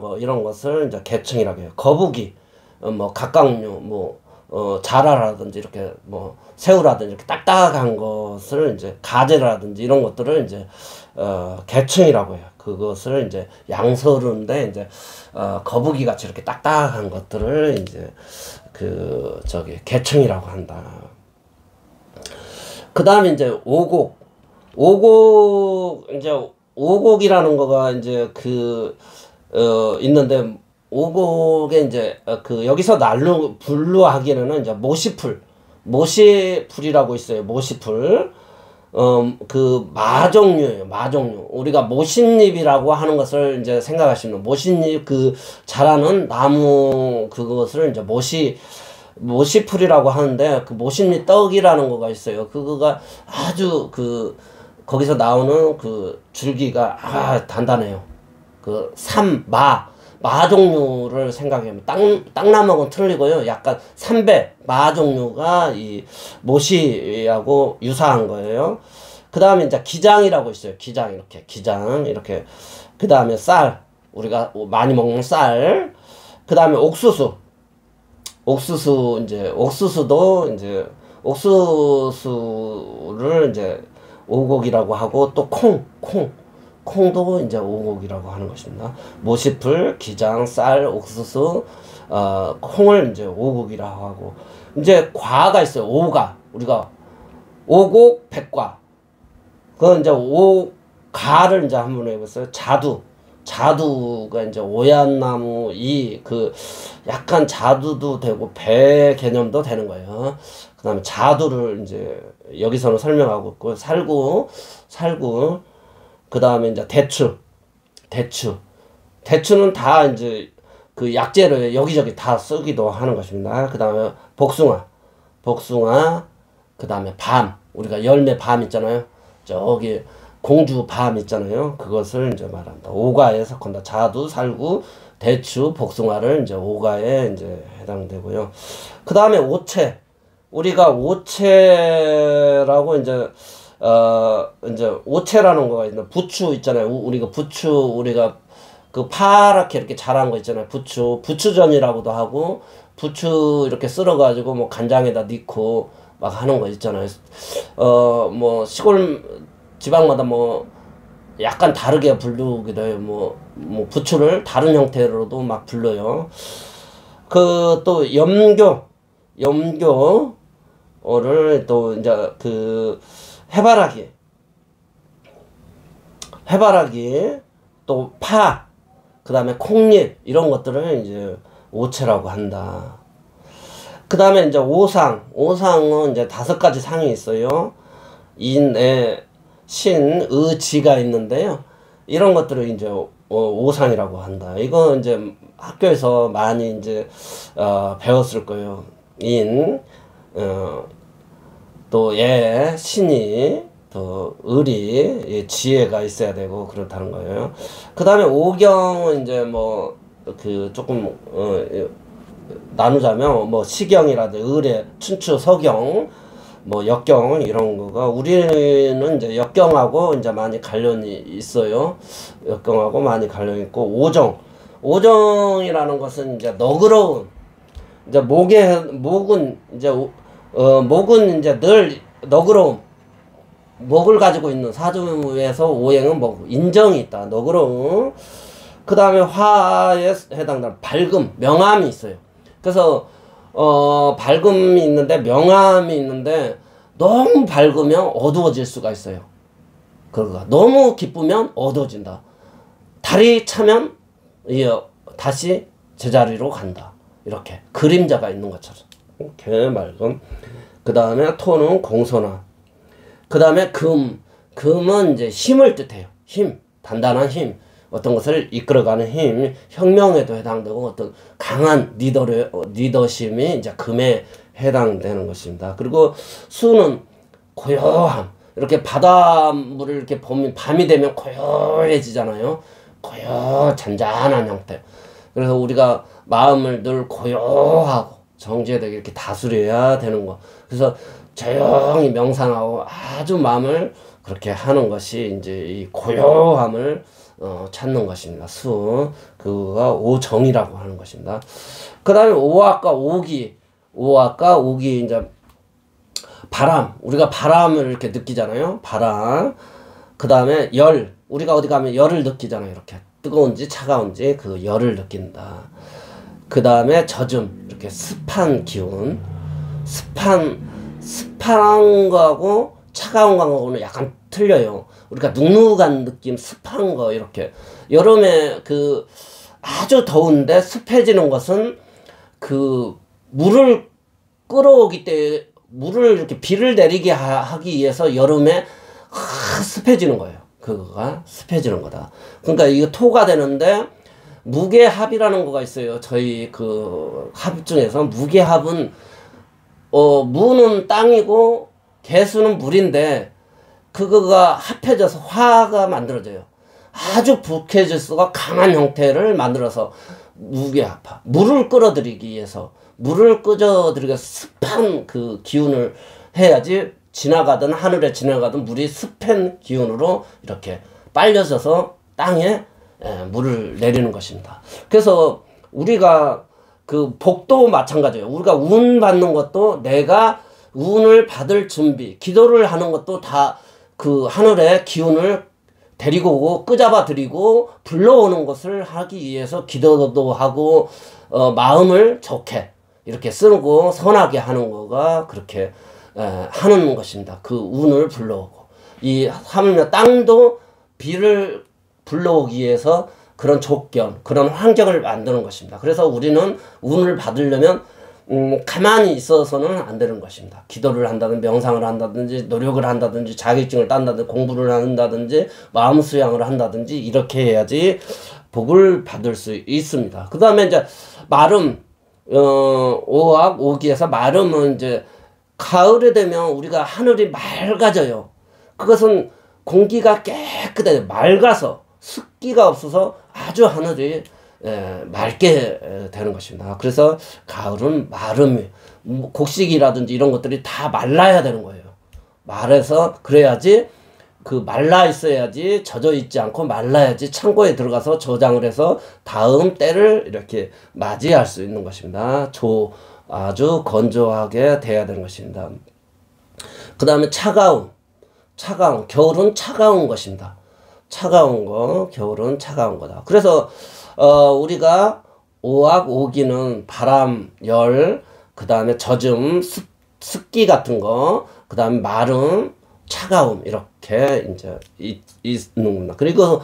거 이런 것을 이제 개충이라고 해요. 거북이, 뭐 갑각류, 자라라든지 이렇게 뭐 새우라든지 이렇게 딱딱한 것을 이제 가재라든지 이런 것들을 이제 개충이라고 해요. 그것을 이제 양서류인데, 이제 거북이 같이 이렇게 딱딱한 것들을 이제 개충이라고 한다. 그 다음에 이제 오곡이라는 거가 이제 있는데, 오곡에 이제 여기서 분류하기에는 이제 모시풀이라고 있어요. 모시풀. 마종류예요. 마종류. 우리가 모신잎이라고 하는 것을 이제 생각하시면, 모신잎 자라는 나무 그것을 이제 모시풀이라고 하는데, 그 모신잎 떡이라는 거가 있어요. 그거가 아주 거기서 나오는 줄기가 단단해요. 마종류를 생각하면 땅나무하고는 틀리고요. 약간 마종류가 이 모시하고 유사한 거예요. 그 다음에 이제 기장이라고 있어요. 기장 이렇게. 그 다음에 우리가 많이 먹는 쌀. 그 다음에 옥수수. 옥수수 이제 옥수수도 이제 옥수수를 이제 오곡이라고 하고 또 콩도 이제 오곡이라고 하는 것입니다. 모시풀, 기장, 쌀, 옥수수, 콩을 이제 오곡이라고 하고 이제 과가 있어요. 오가 우리가 오곡, 백과 그 이제 오가를 이제 한번 해봤어요. 자두가 이제 오얏나무 그 약간 자두도 되고 배 개념도 되는 거예요. 그 다음에 자두를 이제 여기서는 설명하고 있고 살구 그 다음에 이제 대추는 다 이제 그 약재를 여기저기 다 쓰기도 하는 것입니다. 그 다음에 복숭아 그 다음에 밤 우리가 열매 밤 있잖아요. 저기 공주 밤 있잖아요. 그것을 이제 말한다. 오가에 속한다. 자두, 살구, 대추, 복숭아를 이제 오가에 이제 해당되고요. 그 다음에 오채. 우리가 오채라고 이제 오채라는 거가 있는데 부추 있잖아요. 우리가 그 파랗게 이렇게 자란 거 있잖아요. 부추전이라고도 하고 부추 이렇게 썰어가지고 뭐 간장에다 넣고 막 하는 거 있잖아요. 뭐 시골 지방마다 뭐 약간 다르게 부르기도 해요. 뭐 부추를 다른 형태로도 막 불러요. 그 또 염교를 또 이제 그 해바라기 또 파 그 다음에 콩잎 이런 것들을 이제 오채라고 한다. 그 다음에 이제 오상은 이제 5가지 상이 있어요. 인에 신, 의, 지가 있는데요. 이런 것들을 이제 오상이라고 한다. 이거 이제 학교에서 많이 이제 배웠을 거예요. 인, 또 예, 신이, 또 의리, 지혜가 있어야 되고 그렇다는 거예요. 그 다음에 오경은 이제 뭐 그 조금 나누자면 뭐 시경이라든지 의례, 춘추, 서경, 뭐 역경 이런 거가 우리는 이제 역경하고 이제 많이 관련이 있어요. 역경하고 많이 관련이 있고 오정이라는 것은 이제 너그러운 이제 목은 이제 늘 너그러움 목을 가지고 있는 사주에서 오행은 뭐 인정이 있다. 너그러움. 그 다음에 화에 해당되는 밝음, 명암이 있어요. 그래서 밝음이 있는데 명암이 있는데 너무 밝으면 어두워질 수가 있어요. 그러니까 너무 기쁘면 어두워진다. 달이 차면 다시 제자리로 간다. 이렇게 그림자가 있는 것처럼 이렇게 맑음. 그 다음에 토는 공손함. 그 다음에 금은 이제 힘을 뜻해요. 힘, 단단한 힘. 어떤 것을 이끌어가는 힘, 혁명에도 해당되고 어떤 강한 리더십이 이제 금에 해당되는 것입니다. 그리고 수는 고요함. 이렇게 바닷물을 이렇게 보면 밤이 되면 고요해지잖아요. 잔잔한 형태. 그래서 우리가 마음을 늘 고요하고 정제되게 이렇게 다스려야 되는 거. 그래서 조용히 명상하고 아주 마음을 그렇게 하는 것이 이제 이 고요함을 찾는 것입니다. 그거가 오정이라고 하는 것입니다. 그 다음에 오악과 오기 이제 바람. 우리가 바람을 이렇게 느끼잖아요. 바람. 그 다음에 열. 우리가 어디 가면 열을 느끼잖아요. 이렇게 뜨거운지 차가운지 그 열을 느낀다. 그 다음에 젖음. 이렇게 습한 기운. 습한 거하고 차가운 거하고는 약간 틀려요. 우리가 눅눅한 느낌, 습한 거 이렇게. 여름에 그 아주 더운데 습해지는 것은 그 물을 끌어오기 때문에 물을 이렇게 비를 내리게 하기 위해서 여름에 습해지는 거예요. 그거가 습해지는 거다. 그러니까 이거 토가 되는데 무게합이라는 거가 있어요. 저희 그 합 중에서 무게합은 무는 땅이고 개수는 물인데 그거가 합해져서 화가 만들어져요. 아주 북해질수가 강한 형태를 만들어서 무게합화. 물을 끌어들이기 위해서 습한 그 기운을 해야지 하늘에 지나가든 물이 습한 기운으로 이렇게 빨려져서 땅에 물을 내리는 것입니다. 그래서 우리가 그 복도 마찬가지예요. 우리가 운 받는 것도 내가 운을 받을 준비, 기도를 하는 것도 다 그 하늘의 기운을 데리고 오고 끄잡아 들이고 불러오는 것을 하기 위해서 기도도 하고 마음을 좋게 이렇게 쓰고 선하게 하는 거가 그렇게 하는 것입니다. 그 운을 불러오고 이 하물며 땅도 비를 불러오기 위해서 그런 조건, 그런 환경을 만드는 것입니다. 그래서 우리는 운을 받으려면 가만히 있어서는 안 되는 것입니다. 기도를 한다든지 명상을 한다든지 노력을 한다든지 자격증을 딴다든지 공부를 한다든지 마음 수양을 한다든지 이렇게 해야지 복을 받을 수 있습니다. 그 다음에 이제 마름, 오악, 오기에서 마름은 이제 가을에 되면 우리가 하늘이 맑아져요. 그것은 공기가 깨끗해요. 맑아서 습기가 없어서 아주 하늘이 맑게 되는 것입니다. 그래서 가을은 마름이 곡식이라든지 이런 것들이 다 말라야 되는 거예요. 말해서 그래야지 그 말라 있어야지 젖어 있지 않고 말라야지 창고에 들어가서 저장을 해서 다음 때를 이렇게 맞이할 수 있는 것입니다. 아주 건조하게 돼야 되는 것입니다. 그 다음에 차가운 겨울은 차가운 것입니다. 차가운 거, 겨울은 차가운 거다. 그래서 우리가 오악, 오기는 바람, 열, 그 다음에 젖음, 습기 같은 거, 그 다음에 마름, 차가움 이렇게 이제 있는구나. 그리고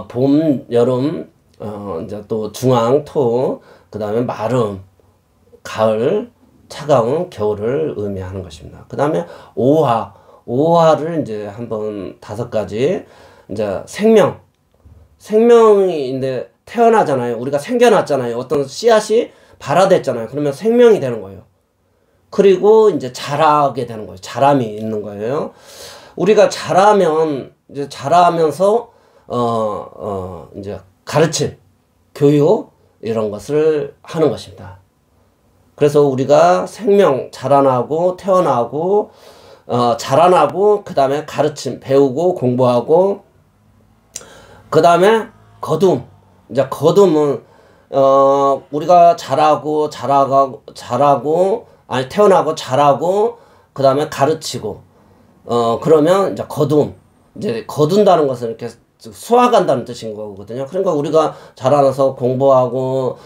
봄, 여름, 이제 또 중앙, 토, 그 다음에 마름, 가을, 차가운 겨울을 의미하는 것입니다. 그 다음에 오화를 이제 한번 5가지 이제 생명인데 태어나잖아요. 우리가 생겨났잖아요. 어떤 씨앗이 발화됐잖아요. 그러면 생명이 되는 거예요. 그리고 이제 자라게 되는 거예요. 자람이 있는 거예요. 우리가 이제 자라면서 이제 가르침, 교육 이런 것을 하는 것입니다. 그래서 우리가 자라나고 태어나고 자라나고 그 다음에 가르침, 배우고 공부하고 그 다음에 거둠. 이제 거둠은 우리가 태어나고 자라고 그 다음에 가르치고 그러면 이제 거둠. 이제 거둔다는 것은 이렇게 수학한다는 뜻인 거거든요. 그러니까 우리가 자라나서 공부하고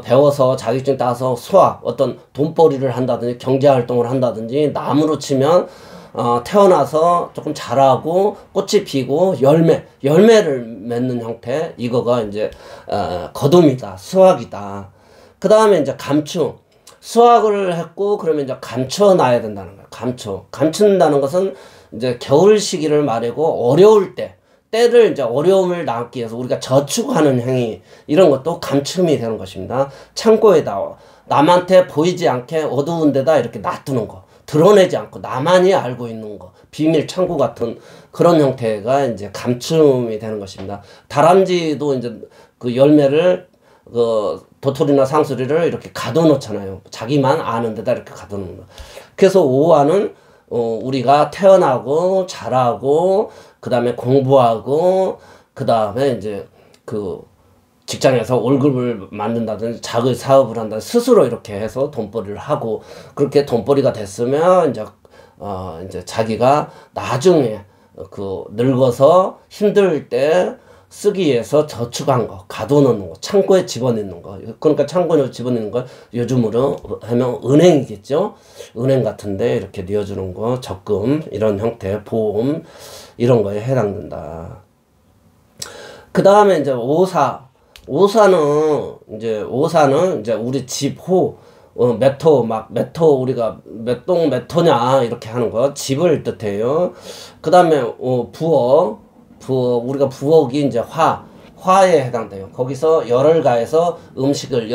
배워서 자격증 따서 수학, 어떤 돈벌이를 한다든지 경제활동을 한다든지 나무로 치면 태어나서 조금 자라고 꽃이 피고 열매를 맺는 형태, 이거가 이제 거둠이다, 수학이다. 그 다음에 이제 감추, 수학을 했고 그러면 이제 감춰놔야 된다는 거예요. 감춘다는 것은 이제 겨울 시기를 말하고 어려울 때를 이제 어려움을 남기 위해서 우리가 저축하는 행위, 이런 것도 감춤이 되는 것입니다. 창고에다 남한테 보이지 않게 어두운 데다 이렇게 놔두는 거, 드러내지 않고 나만이 알고 있는 거, 비밀 창고 같은 그런 형태가 이제 감춤이 되는 것입니다. 다람쥐도 이제 그 열매를 도토리나 상수리를 이렇게 가둬놓잖아요. 자기만 아는 데다 이렇게 가둬놓는 거. 그래서 오화는 우리가 태어나고 자라고 그 다음에 공부하고 그 다음에 이제 그 직장에서 월급을 만든다든지 자기 사업을 한다든지 스스로 이렇게 해서 돈벌이를 하고, 그렇게 돈벌이가 됐으면 이제 자기가 나중에 늙어서 힘들 때 쓰기 위해서 저축한 거, 가둬놓는 거, 창고에 집어넣는 거. 그러니까 창고에 집어넣는 거 요즘으로 하면 은행이겠죠. 은행 같은데 이렇게 뉘어주는 거, 적금 이런 형태, 보험 이런 거에 해당된다. 그 다음에 이제 오사는 이제 우리 집 몇 호 우리가 몇 동 몇 호냐 이렇게 하는 거, 집을 뜻해요. 그 다음에 부엌 우리가 부엌이 이제 화에 해당돼요. 거기서 열을 가해서 음식을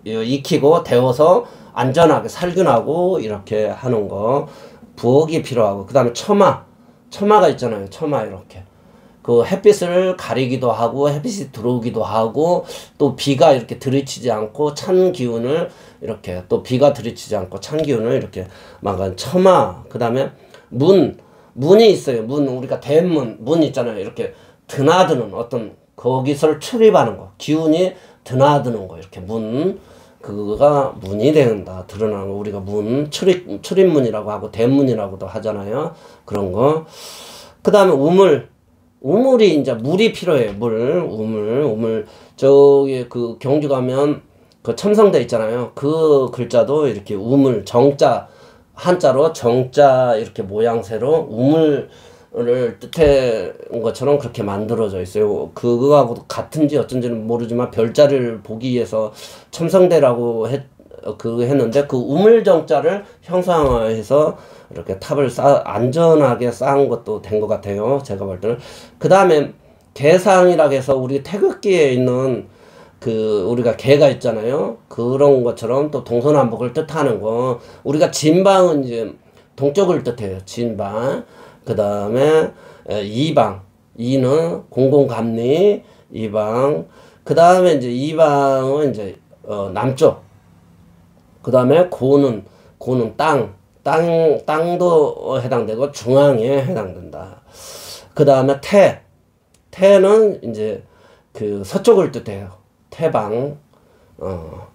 익히고 데워서 안전하게 살균하고 이렇게 하는 거, 부엌이 필요하고, 그 다음에 처마가 있잖아요. 처마 이렇게 그 햇빛을 가리기도 하고 햇빛이 들어오기도 하고, 또 비가 이렇게 들이치지 않고 찬 기운을 이렇게, 또 비가 들이치지 않고 찬 기운을 이렇게 막은 처마. 그 다음에 문이 있어요. 우리가 문 있잖아요. 이렇게 드나드는 어떤 거기서 출입하는 거, 기운이 드나드는 거, 이렇게 문. 그거가 문이 된다. 드러나는 거. 우리가 문, 출입문이라고 하고 대문이라고도 하잖아요. 그런 거. 그 다음에 우물. 우물이 이제 물이 필요해요. 우물. 저기 그 경주 가면 그 첨성대 있잖아요. 그 글자도 이렇게 우물, 정자, 한자로 정자 이렇게 모양새로 우물을 뜻한 것처럼 그렇게 만들어져 있어요. 그거하고 같은지 어쩐지는 모르지만 별자리를 보기 위해서 첨성대라고 했는데 그 우물 정자를 형상화해서 이렇게 탑을 안전하게 쌓은 것도 된 것 같아요. 제가 볼 때는. 그 다음에 개상이라고 해서 우리 태극기에 있는 그 우리가 개가 있잖아요. 그런 것처럼 또 동서남북을 뜻하는 거. 우리가 진방은 이제 동쪽을 뜻해요. 진방. 그 다음에 이방. 이는 공공감리. 이방. 그 다음에 이제 이방은 이제 남쪽. 그 다음에 고는 땅도 해당되고 중앙에 해당된다. 그 다음에 태는 이제 그 서쪽을 뜻해요. 태방,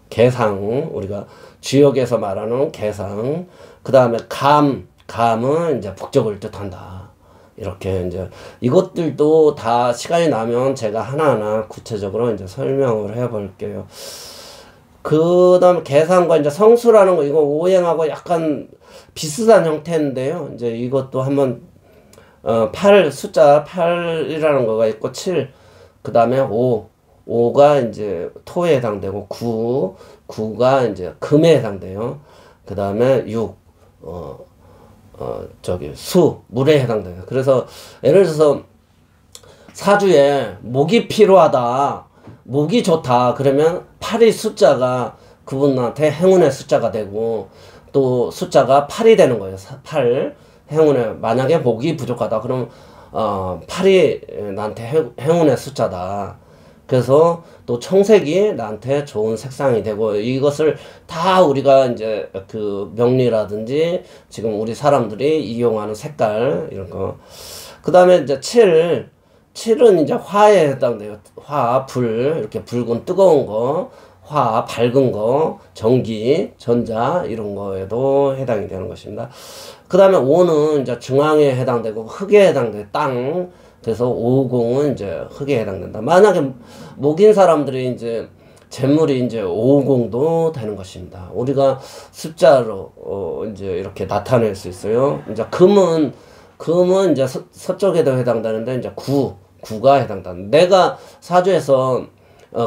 개상, 우리가 주역에서 말하는 개상. 그 다음에 감은 이제 북쪽을 뜻한다. 이렇게 이제 이것들도 다 시간이 나면 제가 하나하나 구체적으로 이제 설명을 해 볼게요. 그 다음에 계산과 이제 성수라는 거, 이거 오행하고 약간 비슷한 형태인데요. 이제 이것도 한번, 숫자 8이라는 거가 있고, 7, 그 다음에 5가 이제 토에 해당되고, 9가 이제 금에 해당돼요. 그 다음에 6, 물에 해당돼요. 그래서, 예를 들어서, 사주에 목이 필요하다. 목이 좋다. 그러면 8이 숫자가 그분한테 행운의 숫자가 되고 또 숫자가 8이 되는 거예요. 8. 행운의 만약에 목이 부족하다. 그럼 8이 나한테 행운의 숫자다. 그래서 또 청색이 나한테 좋은 색상이 되고 이것을 다 우리가 이제 그 명리라든지 지금 우리 사람들이 이용하는 색깔 이런 거. 그다음에 이제 7은 이제 화에 해당돼요. 불, 이렇게 붉은 뜨거운 거, 밝은 거, 전기, 전자, 이런 거에도 해당이 되는 것입니다. 그 다음에 5는 이제 중앙에 해당되고, 흙에 해당돼요. 땅. 그래서 50은 이제 흙에 해당된다. 만약에 목인 사람들이 이제 재물이 이제 550도 되는 것입니다. 우리가 숫자로, 이제 이렇게 나타낼 수 있어요. 이제 금은 이제 서쪽에도 해당되는데, 이제 9가 해당된다. 내가 사주에서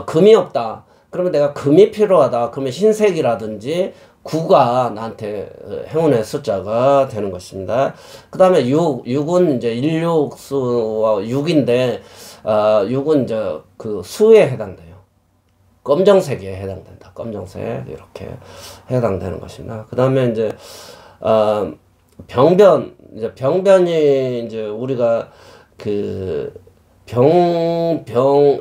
금이 없다. 그러면 내가 금이 필요하다. 그러면 흰색이라든지 9가 나한테 행운의 숫자가 되는 것입니다. 그 다음에 6은 이제 일육수와 6인데 6은 이제 그 수에 해당돼요. 검정색에 해당된다. 검정색 이렇게 해당되는 것입니다. 그 다음에 이제 병변이 이제 우리가 그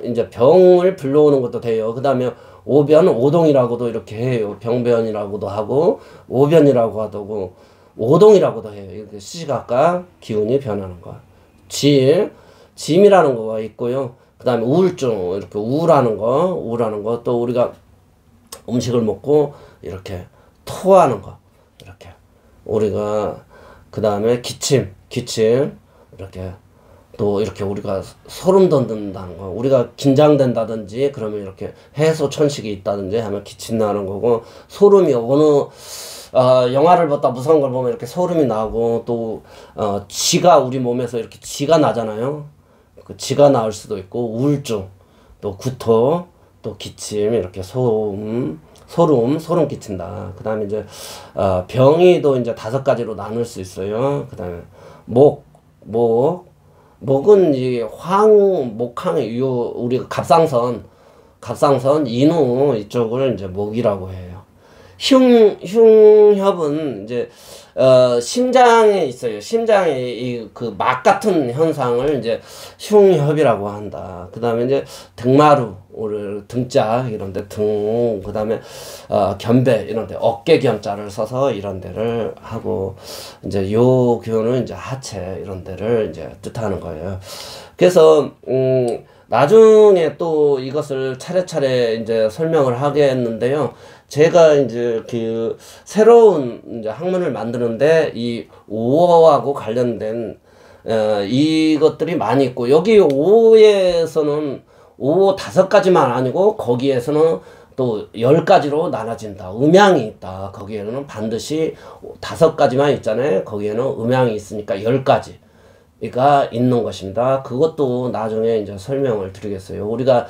이제 병을 불러오는 것도 돼요. 그 다음에 오동이라고도 이렇게 해요. 병변이라고도 하고, 오변이라고 하고, 오동이라고도 해요. 이렇게 시각과 기운이 변하는 거. 짐이라는 거가 있고요. 그 다음에 우울증, 이렇게 우울하는 거, 또 우리가 음식을 먹고, 이렇게 토하는 거, 이렇게. 우리가, 그 다음에 기침, 이렇게. 또 이렇게 우리가 소름 돋는다는 거, 우리가 긴장된다든지 그러면 이렇게 해소 천식이 있다든지 하면 기침 나는 거고, 소름이 영화를 봤다 무서운 걸 보면 이렇게 소름이 나고, 또 쥐가 우리 몸에서 이렇게 쥐가 나잖아요. 그 쥐가 나올 수도 있고, 우울증, 또 구토, 또 기침, 이렇게 소름 끼친다. 그 다음에 이제 병이 또 이제 5가지로 나눌 수 있어요. 그 다음에 목은 이 목항, 우리가 갑상선, 인후 이쪽을 이제 목이라고 해요. 흉협은 이제, 심장에 있어요. 심장에 그 막 같은 현상을 이제 흉협이라고 한다. 그 다음에 이제 등마루, 등짝, 이런데 그 다음에, 견배, 이런데 어깨 견자를 써서 이런 데를 하고, 이제 요 교는 이제 하체, 이런 데를 이제 뜻하는 거예요. 그래서, 나중에 또 이것을 차례차례 이제 설명을 하겠는데요. 제가 이제 그 새로운 이제 학문을 만드는데 이 오어하고 관련된 이것들이 많이 있고, 여기 오에서는 오 5가지만 아니고 거기에서는 또 10가지로 나눠진다. 음양이 있다. 거기에는 반드시 5가지만 있잖아요. 거기에는 음양이 있으니까 10가지가 있는 것입니다. 그것도 나중에 이제 설명을 드리겠어요. 우리가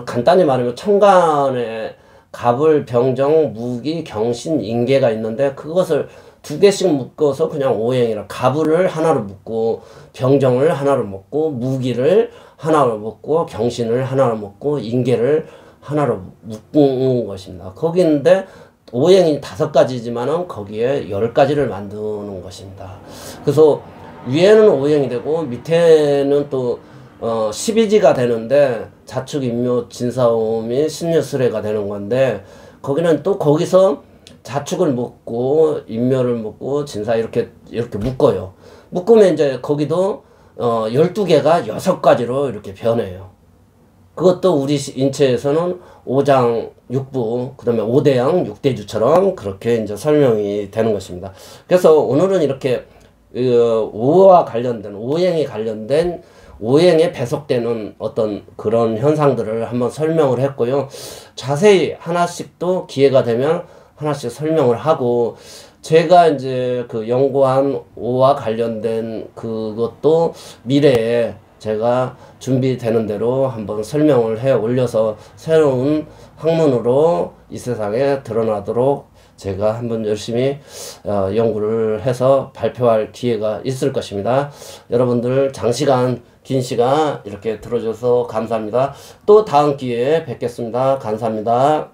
간단히 말하면 천간에 갑을, 병정, 무기, 경신, 인계가 있는데 그것을 2개씩 묶어서 그냥 오행이라, 갑을 하나로 묶고 병정을 하나로 묶고 무기를 하나로 묶고 경신을 하나로 묶고 인계를 하나로 묶는 것입니다. 거기인데 오행이 5가지지만은 거기에 10가지를 만드는 것입니다. 그래서 위에는 오행이 되고 밑에는 또 12지가 되는데 자축, 인묘, 진사오미, 신유술해가 되는 건데, 거기는 또 거기서 자축을 묶고 인묘를 묶고 진사 이렇게 묶어요. 묶으면 이제 거기도 12개가 6가지로 이렇게 변해요. 그것도 우리 인체에서는 5장 6부, 그 다음에 5대양 6대주처럼 그렇게 이제 설명이 되는 것입니다. 그래서 오늘은 이렇게 오와 관련된, 오행에 관련된, 오행에 배속되는 어떤 그런 현상들을 한번 설명을 했고요. 자세히 하나씩 또 기회가 되면 하나씩 설명을 하고, 제가 이제 그 연구한 오와 관련된 그것도 미래에 제가 준비되는 대로 한번 설명을 해 올려서 새로운 학문으로 이 세상에 드러나도록 제가 한번 열심히 연구를 해서 발표할 기회가 있을 것입니다. 여러분들 장시간, 긴 시간 이렇게 들어줘서 감사합니다. 또 다음 기회에 뵙겠습니다. 감사합니다.